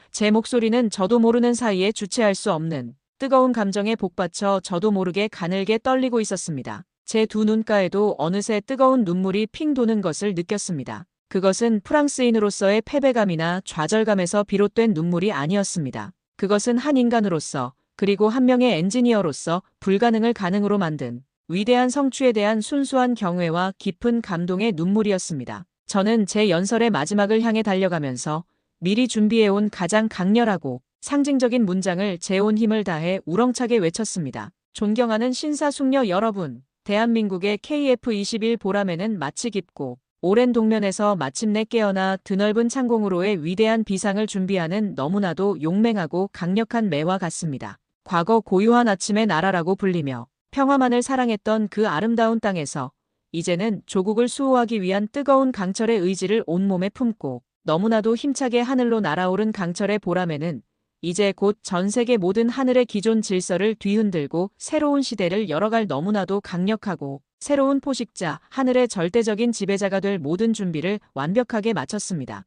제 목소리는 저도 모르는 사이에 주체할 수 없는 뜨거운 감정에 복받쳐 저도 모르게 가늘게 떨리고 있었습니다. 제 두 눈가에도 어느새 뜨거운 눈물이 핑 도는 것을 느꼈습니다. 그것은 프랑스인으로서의 패배감이나 좌절감에서 비롯된 눈물이 아니었습니다. 그것은 한 인간으로서, 그리고 한 명의 엔지니어로서 불가능을 가능으로 만든 위대한 성취에 대한 순수한 경외와 깊은 감동의 눈물이었습니다. 저는 제 연설의 마지막을 향해 달려가면서 미리 준비해온 가장 강렬하고 상징적인 문장을 제 온 힘을 다해 우렁차게 외쳤습니다. 존경하는 신사숙녀 여러분, 대한민국의 KF-21 보라매는 마치 깊고 오랜 동면에서 마침내 깨어나 드넓은 창공으로의 위대한 비상을 준비하는 너무나도 용맹하고 강력한 매와 같습니다. 과거 고요한 아침의 나라라고 불리며 평화만을 사랑했던 그 아름다운 땅에서 이제는 조국을 수호하기 위한 뜨거운 강철의 의지를 온몸에 품고 너무나도 힘차게 하늘로 날아오른 강철의 보라매는 이제 곧 전 세계 모든 하늘의 기존 질서를 뒤흔들고 새로운 시대를 열어갈 너무나도 강력하고 새로운 포식자, 하늘의 절대적인 지배자가 될 모든 준비를 완벽하게 마쳤습니다.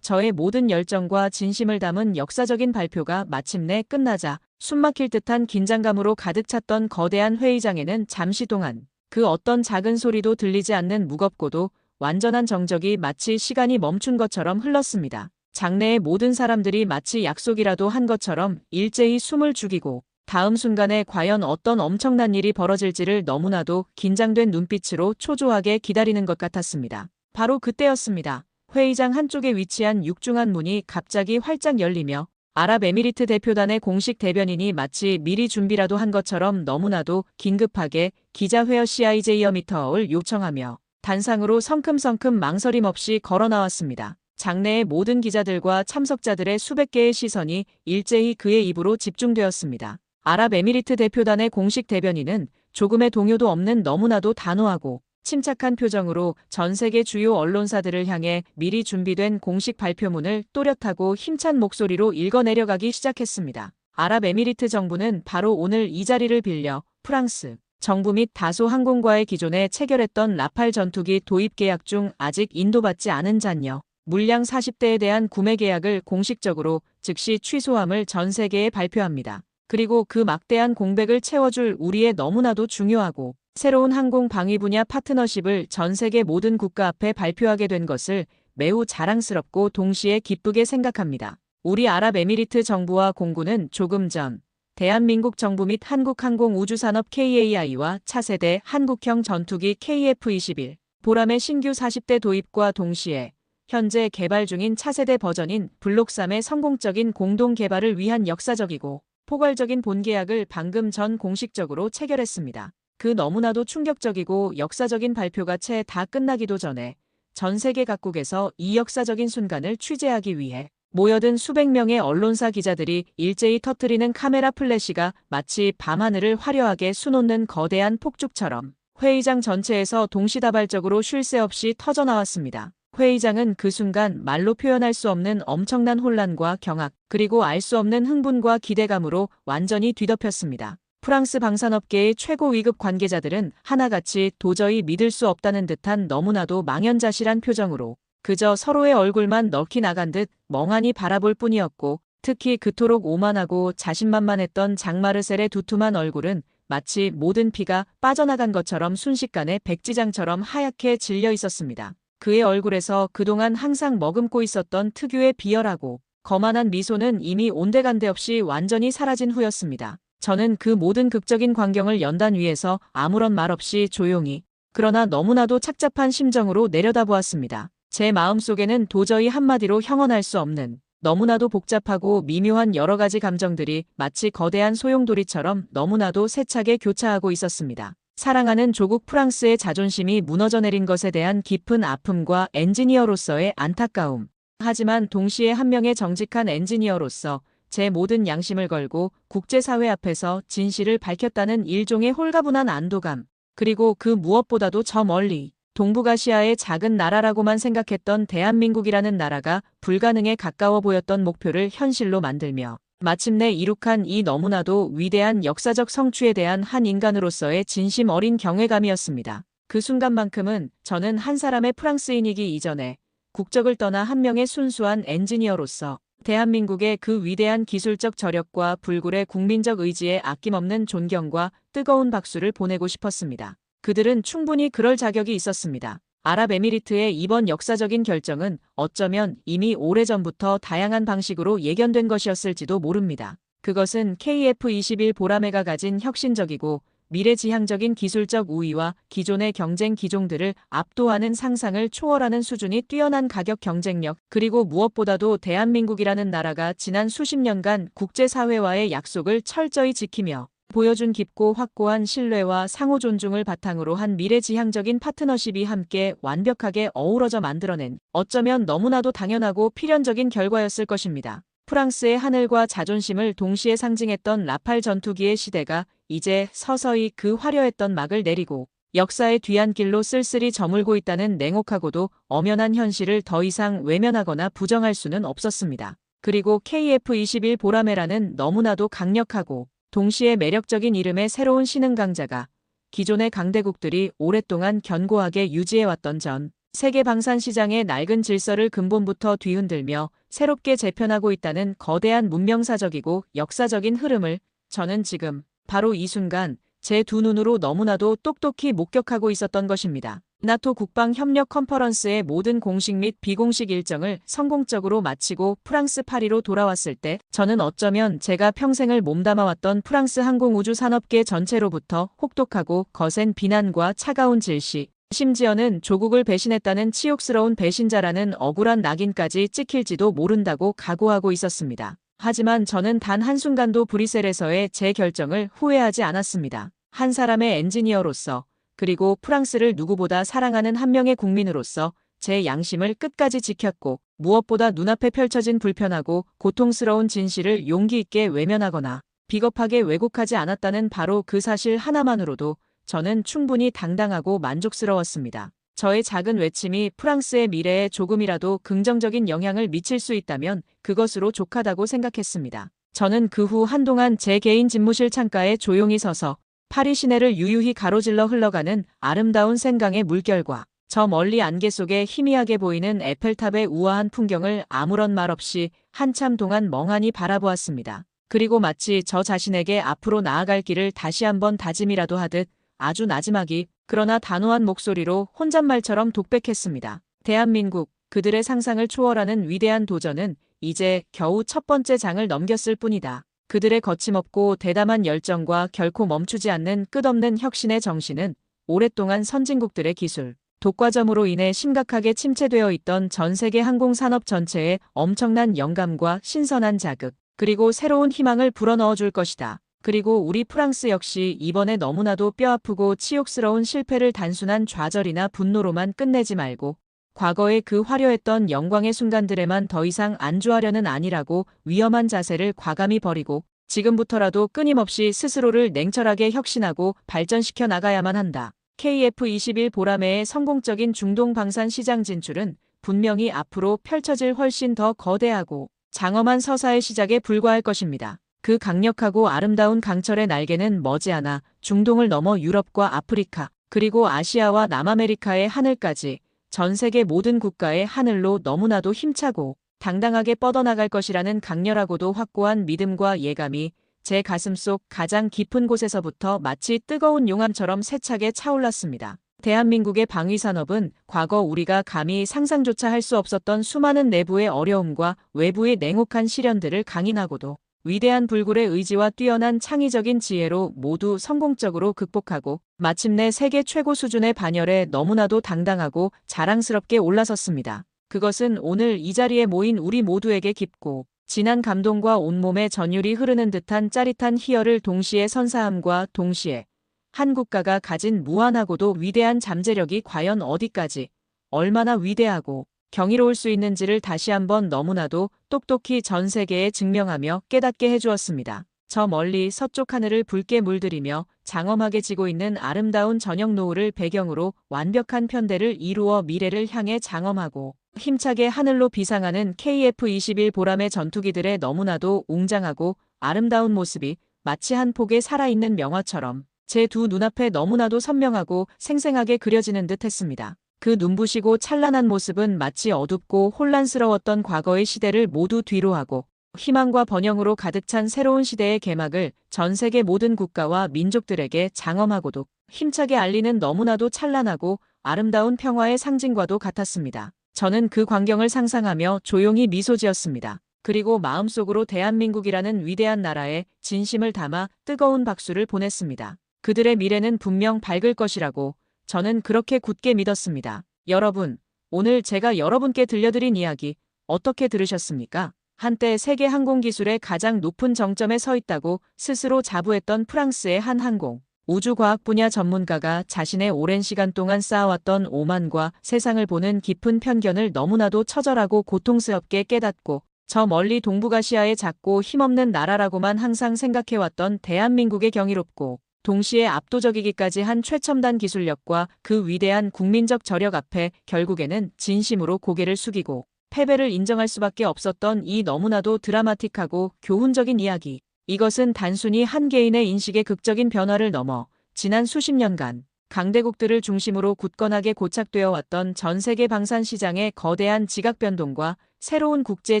저의 모든 열정과 진심을 담은 역사적인 발표가 마침내 끝나자 숨막힐 듯한 긴장감으로 가득 찼던 거대한 회의장에는 잠시 동안 그 어떤 작은 소리도 들리지 않는 무겁고도 완전한 정적이 마치 시간이 멈춘 것처럼 흘렀습니다. 장내의 모든 사람들이 마치 약속이라도 한 것처럼 일제히 숨을 죽이고 다음 순간에 과연 어떤 엄청난 일이 벌어질지를 너무나도 긴장된 눈빛으로 초조하게 기다리는 것 같았습니다. 바로 그때였습니다. 회의장 한쪽에 위치한 육중한 문이 갑자기 활짝 열리며 아랍에미리트 대표단의 공식 대변인이 마치 미리 준비라도 한 것처럼 너무나도 긴급하게 기자회어 CIJ어미터를 요청하며 단상으로 성큼성큼 망설임 없이 걸어 나왔습니다. 장내의 모든 기자들과 참석자들의 수백 개의 시선이 일제히 그의 입으로 집중되었습니다. 아랍에미리트 대표단의 공식 대변인은 조금의 동요도 없는 너무나도 단호하고 침착한 표정으로 전 세계 주요 언론사들을 향해 미리 준비된 공식 발표문을 또렷하고 힘찬 목소리로 읽어내려가기 시작했습니다. 아랍에미리트 정부는 바로 오늘 이 자리를 빌려 프랑스 정부 및 다소 항공과의 기존에 체결했던 라팔 전투기 도입 계약 중 아직 인도받지 않은 잔여 물량 40대에 대한 구매 계약을 공식적으로 즉시 취소함을 전 세계에 발표합니다. 그리고 그 막대한 공백을 채워줄 우리의 너무나도 중요하고 새로운 항공 방위 분야 파트너십을 전 세계 모든 국가 앞에 발표하게 된 것을 매우 자랑스럽고 동시에 기쁘게 생각합니다. 우리 아랍에미리트 정부와 공군은 조금 전 대한민국 정부 및 한국항공우주산업 KAI와 차세대 한국형 전투기 KF-21 보람의 신규 40대 도입과 동시에 현재 개발 중인 차세대 버전인 블록 3의 성공적인 공동 개발을 위한 역사적이고 포괄적인 본계약을 방금 전 공식적으로 체결했습니다. 그 너무나도 충격적이고 역사적인 발표가 채 다 끝나기도 전에 전 세계 각국에서 이 역사적인 순간을 취재하기 위해 모여든 수백 명의 언론사 기자들이 일제히 터뜨리는 카메라 플래시가 마치 밤하늘을 화려하게 수놓는 거대한 폭죽처럼 회의장 전체에서 동시다발적으로 쉴 새 없이 터져나왔습니다. 회의장은 그 순간 말로 표현할 수 없는 엄청난 혼란과 경악, 그리고 알 수 없는 흥분과 기대감으로 완전히 뒤덮였습니다. 프랑스 방산업계의 최고 위급 관계자들은 하나같이 도저히 믿을 수 없다는 듯한 너무나도 망연자실한 표정으로 그저 서로의 얼굴만 넋이 나간 듯 멍하니 바라볼 뿐이었고, 특히 그토록 오만하고 자신만만했던 장마르셀의 두툼한 얼굴은 마치 모든 피가 빠져나간 것처럼 순식간에 백지장처럼 하얗게 질려 있었습니다. 그의 얼굴에서 그동안 항상 머금고 있었던 특유의 비열하고 거만한 미소는 이미 온데간데 없이 완전히 사라진 후였습니다. 저는 그 모든 극적인 광경을 연단 위에서 아무런 말 없이 조용히, 그러나 너무나도 착잡한 심정으로 내려다보았습니다. 제 마음속에는 도저히 한마디로 형언할 수 없는 너무나도 복잡하고 미묘한 여러 가지 감정들이 마치 거대한 소용돌이처럼 너무나도 세차게 교차하고 있었습니다. 사랑하는 조국 프랑스의 자존심이 무너져 내린 것에 대한 깊은 아픔과 엔지니어로서의 안타까움. 하지만 동시에 한 명의 정직한 엔지니어로서 제 모든 양심을 걸고 국제사회 앞에서 진실을 밝혔다는 일종의 홀가분한 안도감. 그리고 그 무엇보다도 저 멀리 동북아시아의 작은 나라라고만 생각했던 대한민국이라는 나라가 불가능에 가까워 보였던 목표를 현실로 만들며 마침내 이룩한 이 너무나도 위대한 역사적 성취에 대한 한 인간으로서의 진심 어린 경외감이었습니다. 그 순간만큼은 저는 한 사람의 프랑스인이기 이전에 국적을 떠나 한 명의 순수한 엔지니어로서 대한민국의 그 위대한 기술적 저력과 불굴의 국민적 의지에 아낌없는 존경과 뜨거운 박수를 보내고 싶었습니다. 그들은 충분히 그럴 자격이 있었습니다. 아랍에미리트의 이번 역사적인 결정은 어쩌면 이미 오래전부터 다양한 방식으로 예견된 것이었을지도 모릅니다. 그것은 KF-21 보라매가 가진 혁신적이고 미래지향적인 기술적 우위와 기존의 경쟁 기종들을 압도하는 상상을 초월하는 수준이 뛰어난 가격 경쟁력, 그리고 무엇보다도 대한민국이라는 나라가 지난 수십 년간 국제사회와의 약속을 철저히 지키며 보여준 깊고 확고한 신뢰와 상호 존중을 바탕으로 한 미래지향적인 파트너십이 함께 완벽하게 어우러져 만들어낸 어쩌면 너무나도 당연하고 필연적인 결과였을 것입니다. 프랑스의 하늘과 자존심을 동시에 상징했던 라팔 전투기의 시대가 이제 서서히 그 화려했던 막을 내리고 역사의 뒤안길로 쓸쓸히 저물고 있다는 냉혹하고도 엄연한 현실을 더 이상 외면하거나 부정할 수는 없었습니다. 그리고 KF-21 보라매라는 너무나도 강력하고 동시에 매력적인 이름의 새로운 신흥 강자가 기존의 강대국들이 오랫동안 견고하게 유지해왔던 전 세계 방산 시장의 낡은 질서를 근본부터 뒤흔들며 새롭게 재편하고 있다는 거대한 문명사적이고 역사적인 흐름을 저는 지금 바로 이 순간 제 두 눈으로 너무나도 똑똑히 목격하고 있었던 것입니다. 나토 국방협력 컨퍼런스의 모든 공식 및 비공식 일정을 성공적으로 마치고 프랑스 파리로 돌아왔을 때 저는 어쩌면 제가 평생을 몸담아왔던 프랑스 항공우주 산업계 전체로부터 혹독하고 거센 비난과 차가운 질시, 심지어는 조국을 배신했다는 치욕스러운 배신자라는 억울한 낙인까지 찍힐지도 모른다고 각오하고 있었습니다. 하지만 저는 단 한순간도 브뤼셀에서의 제 결정을 후회하지 않았습니다. 한 사람의 엔지니어로서, 그리고 프랑스를 누구보다 사랑하는 한 명의 국민으로서 제 양심을 끝까지 지켰고, 무엇보다 눈앞에 펼쳐진 불편하고 고통스러운 진실을 용기 있게 외면하거나 비겁하게 왜곡하지 않았다는 바로 그 사실 하나만으로도 저는 충분히 당당하고 만족스러웠습니다. 저의 작은 외침이 프랑스의 미래에 조금이라도 긍정적인 영향을 미칠 수 있다면 그것으로 족하다고 생각했습니다. 저는 그 후 한동안 제 개인 집무실 창가에 조용히 서서 파리 시내를 유유히 가로질러 흘러가는 아름다운 생강의 물결과 저 멀리 안개 속에 희미하게 보이는 에펠탑의 우아한 풍경을 아무런 말 없이 한참 동안 멍하니 바라보았습니다. 그리고 마치 저 자신에게 앞으로 나아갈 길을 다시 한번 다짐이라도 하듯 아주 나지막이 그러나 단호한 목소리로 혼잣말처럼 독백했습니다. 대한민국, 그들의 상상을 초월하는 위대한 도전은 이제 겨우 첫 번째 장을 넘겼을 뿐이다. 그들의 거침없고 대담한 열정과 결코 멈추지 않는 끝없는 혁신의 정신은 오랫동안 선진국들의 기술, 독과점으로 인해 심각하게 침체되어 있던 전 세계 항공산업 전체에 엄청난 영감과 신선한 자극, 그리고 새로운 희망을 불어넣어 줄 것이다. 그리고 우리 프랑스 역시 이번에 너무나도 뼈아프고 치욕스러운 실패를 단순한 좌절이나 분노로만 끝내지 말고 과거의 그 화려했던 영광의 순간들에만 더 이상 안주하려는 아니라고 위험한 자세를 과감히 버리고 지금부터라도 끊임없이 스스로를 냉철하게 혁신하고 발전시켜 나가야만 한다. KF21 보라매의 성공적인 중동 방산 시장 진출은 분명히 앞으로 펼쳐질 훨씬 더 거대하고 장엄한 서사의 시작에 불과할 것입니다. 그 강력하고 아름다운 강철의 날개는 머지않아 중동을 넘어 유럽과 아프리카, 그리고 아시아와 남아메리카의 하늘까지 전 세계 모든 국가의 하늘로 너무나도 힘차고 당당하게 뻗어나갈 것이라는 강렬하고도 확고한 믿음과 예감이 제 가슴속 가장 깊은 곳에서부터 마치 뜨거운 용암처럼 세차게 차올랐습니다. 대한민국의 방위산업은 과거 우리가 감히 상상조차 할 수 없었던 수많은 내부의 어려움과 외부의 냉혹한 시련들을 강인하고도 위대한 불굴의 의지와 뛰어난 창의적인 지혜로 모두 성공적으로 극복하고 마침내 세계 최고 수준의 반열에 너무나도 당당하고 자랑스럽게 올라섰습니다. 그것은 오늘 이 자리에 모인 우리 모두에게 깊고 진한 감동과 온몸에 전율이 흐르는 듯한 짜릿한 희열을 동시에 선사함과 동시에 한 국가가 가진 무한하고도 위대한 잠재력이 과연 어디까지 얼마나 위대하고 경이로울 수 있는지를 다시 한번 너무나도 똑똑히 전 세계에 증명하며 깨닫게 해주었습니다. 저 멀리 서쪽 하늘을 붉게 물들이며 장엄하게 지고 있는 아름다운 저녁 노을을 배경으로 완벽한 편대를 이루어 미래를 향해 장엄하고 힘차게 하늘로 비상하는 KF21 보람의 전투기들의 너무나도 웅장하고 아름다운 모습이 마치 한 폭의 살아있는 명화처럼 제 두 눈앞에 너무나도 선명하고 생생하게 그려지는 듯 했습니다. 그 눈부시고 찬란한 모습은 마치 어둡고 혼란스러웠던 과거의 시대를 모두 뒤로하고 희망과 번영으로 가득 찬 새로운 시대의 개막을 전 세계 모든 국가와 민족들에게 장엄하고도 힘차게 알리는 너무나도 찬란하고 아름다운 평화의 상징과도 같았습니다. 저는 그 광경을 상상하며 조용히 미소 지었습니다. 그리고 마음속으로 대한민국이라는 위대한 나라에 진심을 담아 뜨거운 박수를 보냈습니다. 그들의 미래는 분명 밝을 것이라고 저는 그렇게 굳게 믿었습니다. 여러분, 오늘 제가 여러분께 들려드린 이야기 어떻게 들으셨습니까? 한때 세계 항공기술의 가장 높은 정점에 서 있다고 스스로 자부했던 프랑스의 한 항공 우주과학 분야 전문가가 자신의 오랜 시간 동안 쌓아왔던 오만과 세상을 보는 깊은 편견을 너무나도 처절하고 고통스럽게 깨닫고 저 멀리 동북아시아의 작고 힘없는 나라라고만 항상 생각해왔던 대한민국의 경이롭고 동시에 압도적이기까지 한 최첨단 기술력과 그 위대한 국민적 저력 앞에 결국에는 진심으로 고개를 숙이고 패배를 인정할 수밖에 없었던 이 너무나도 드라마틱하고 교훈적인 이야기. 이것은 단순히 한 개인의 인식의 극적인 변화를 넘어 지난 수십 년간 강대국들을 중심으로 굳건하게 고착되어 왔던 전 세계 방산 시장의 거대한 지각 변동과 새로운 국제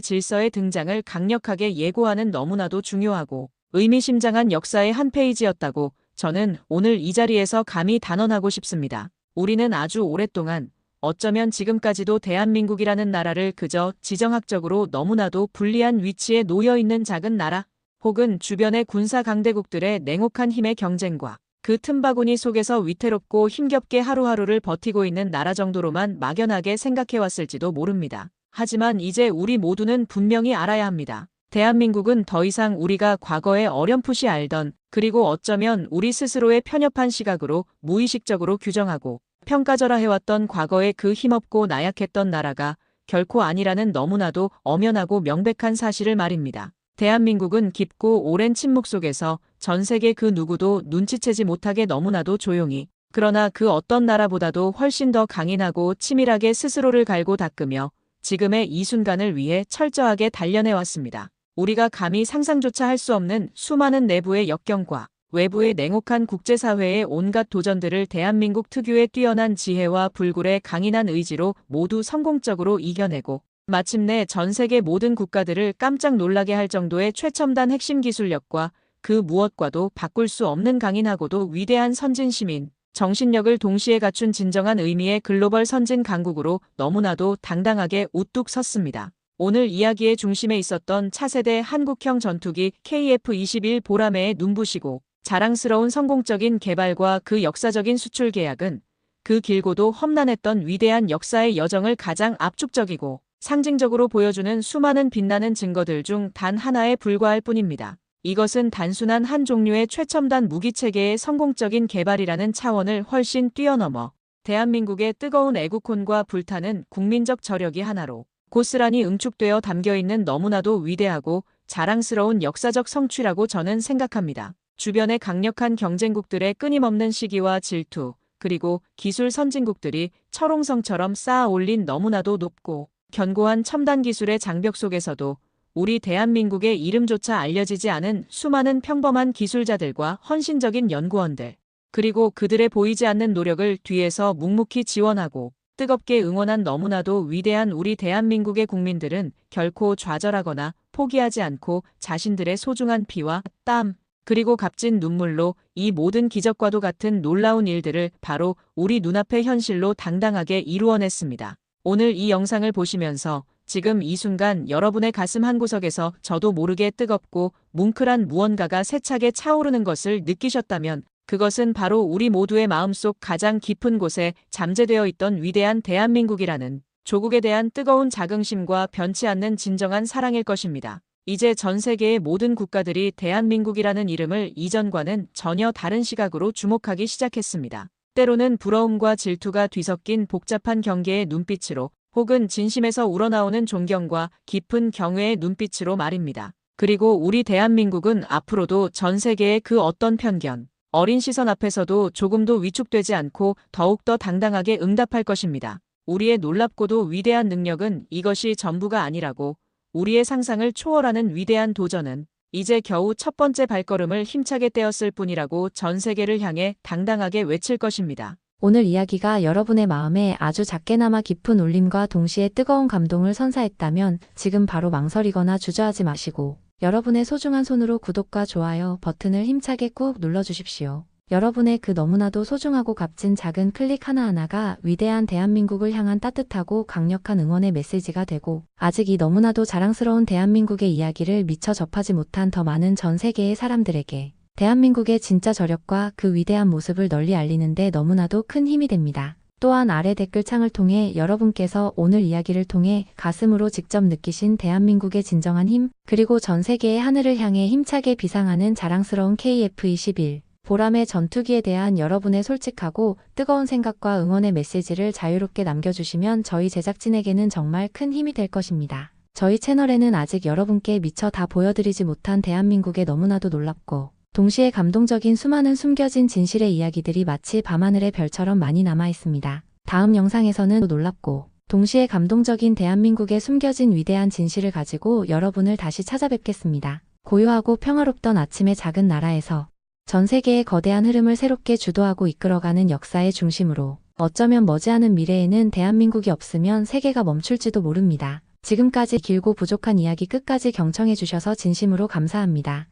질서의 등장을 강력하게 예고하는 너무나도 중요하고 의미심장한 역사의 한 페이지였다고 저는 오늘 이 자리에서 감히 단언하고 싶습니다. 우리는 아주 오랫동안 어쩌면 지금까지도 대한민국이라는 나라를 그저 지정학적으로 너무나도 불리한 위치에 놓여 있는 작은 나라 혹은 주변의 군사 강대국들의 냉혹한 힘의 경쟁과 그 틈바구니 속에서 위태롭고 힘겹게 하루하루를 버티고 있는 나라 정도로만 막연하게 생각해왔을지도 모릅니다. 하지만 이제 우리 모두는 분명히 알아야 합니다. 대한민국은 더 이상 우리가 과거에 어렴풋이 알던 그리고 어쩌면 우리 스스로의 편협한 시각으로 무의식적으로 규정하고 평가절하해왔던 과거의 그 힘없고 나약했던 나라가 결코 아니라는 너무나도 엄연하고 명백한 사실을 말입니다. 대한민국은 깊고 오랜 침묵 속에서 전 세계 그 누구도 눈치채지 못하게 너무나도 조용히 그러나 그 어떤 나라보다도 훨씬 더 강인하고 치밀하게 스스로를 갈고 닦으며 지금의 이 순간을 위해 철저하게 단련해왔습니다. 우리가 감히 상상조차 할 수 없는 수많은 내부의 역경과 외부의 냉혹한 국제사회의 온갖 도전들을 대한민국 특유의 뛰어난 지혜와 불굴의 강인한 의지로 모두 성공적으로 이겨내고 마침내 전 세계 모든 국가들을 깜짝 놀라게 할 정도의 최첨단 핵심 기술력과 그 무엇과도 바꿀 수 없는 강인하고도 위대한 선진 시민, 정신력을 동시에 갖춘 진정한 의미의 글로벌 선진 강국으로 너무나도 당당하게 우뚝 섰습니다. 오늘 이야기의 중심에 있었던 차세대 한국형 전투기 KF-21 보라매의 눈부시고 자랑스러운 성공적인 개발과 그 역사적인 수출 계약은 그 길고도 험난했던 위대한 역사의 여정을 가장 압축적이고 상징적으로 보여주는 수많은 빛나는 증거들 중 단 하나에 불과할 뿐입니다. 이것은 단순한 한 종류의 최첨단 무기체계의 성공적인 개발이라는 차원을 훨씬 뛰어넘어 대한민국의 뜨거운 애국혼과 불타는 국민적 저력이 하나로 고스란히 응축되어 담겨있는 너무나도 위대하고 자랑스러운 역사적 성취라고 저는 생각합니다. 주변의 강력한 경쟁국들의 끊임없는 시기와 질투, 그리고 기술 선진국들이 철옹성처럼 쌓아 올린 너무나도 높고 견고한 첨단 기술의 장벽 속에서도 우리 대한민국의 이름조차 알려지지 않은 수많은 평범한 기술자들과 헌신적인 연구원들, 그리고 그들의 보이지 않는 노력을 뒤에서 묵묵히 지원하고 뜨겁게 응원한 너무나도 위대한 우리 대한민국의 국민들은 결코 좌절하거나 포기하지 않고 자신들의 소중한 피와 땀, 그리고 값진 눈물로 이 모든 기적과도 같은 놀라운 일들을 바로 우리 눈앞의 현실로 당당하게 이루어냈습니다. 오늘 이 영상을 보시면서 지금 이 순간 여러분의 가슴 한구석에서 저도 모르게 뜨겁고 뭉클한 무언가가 세차게 차오르는 것을 느끼셨다면 그것은 바로 우리 모두의 마음속 가장 깊은 곳에 잠재되어 있던 위대한 대한민국이라는 조국에 대한 뜨거운 자긍심과 변치 않는 진정한 사랑일 것입니다. 이제 전 세계의 모든 국가들이 대한민국이라는 이름을 이전과는 전혀 다른 시각으로 주목하기 시작했습니다. 때로는 부러움과 질투가 뒤섞인 복잡한 경계의 눈빛으로 혹은 진심에서 우러나오는 존경과 깊은 경외의 눈빛으로 말입니다. 그리고 우리 대한민국은 앞으로도 전 세계의 그 어떤 편견, 어린 시선 앞에서도 조금도 위축되지 않고 더욱더 당당하게 응답할 것입니다. 우리의 놀랍고도 위대한 능력은 이것이 전부가 아니라고, 우리의 상상을 초월하는 위대한 도전은 이제 겨우 첫 번째 발걸음을 힘차게 떼었을 뿐이라고 전 세계를 향해 당당하게 외칠 것입니다. 오늘 이야기가 여러분의 마음에 아주 작게나마 깊은 울림과 동시에 뜨거운 감동을 선사했다면 지금 바로 망설이거나 주저하지 마시고 여러분의 소중한 손으로 구독과 좋아요 버튼을 힘차게 꾹 눌러주십시오. 여러분의 그 너무나도 소중하고 값진 작은 클릭 하나하나가 위대한 대한민국을 향한 따뜻하고 강력한 응원의 메시지가 되고 아직 이 너무나도 자랑스러운 대한민국의 이야기를 미처 접하지 못한 더 많은 전 세계의 사람들에게 대한민국의 진짜 저력과 그 위대한 모습을 널리 알리는데 너무나도 큰 힘이 됩니다. 또한 아래 댓글창을 통해 여러분께서 오늘 이야기를 통해 가슴으로 직접 느끼신 대한민국의 진정한 힘, 그리고 전 세계의 하늘을 향해 힘차게 비상하는 자랑스러운 KF-21 보람의 전투기에 대한 여러분의 솔직하고 뜨거운 생각과 응원의 메시지를 자유롭게 남겨주시면 저희 제작진에게는 정말 큰 힘이 될 것입니다. 저희 채널에는 아직 여러분께 미처 다 보여드리지 못한 대한민국의 너무나도 놀랍고 동시에 감동적인 수많은 숨겨진 진실의 이야기들이 마치 밤하늘의 별처럼 많이 남아 있습니다. 다음 영상에서는 또 놀랍고 동시에 감동적인 대한민국의 숨겨진 위대한 진실을 가지고 여러분을 다시 찾아뵙겠습니다. 고요하고 평화롭던 아침의 작은 나라에서 전 세계의 거대한 흐름을 새롭게 주도하고 이끌어가는 역사의 중심으로 어쩌면 머지않은 미래에는 대한민국이 없으면 세계가 멈출지도 모릅니다. 지금까지 길고 부족한 이야기 끝까지 경청해 주셔서 진심으로 감사합니다.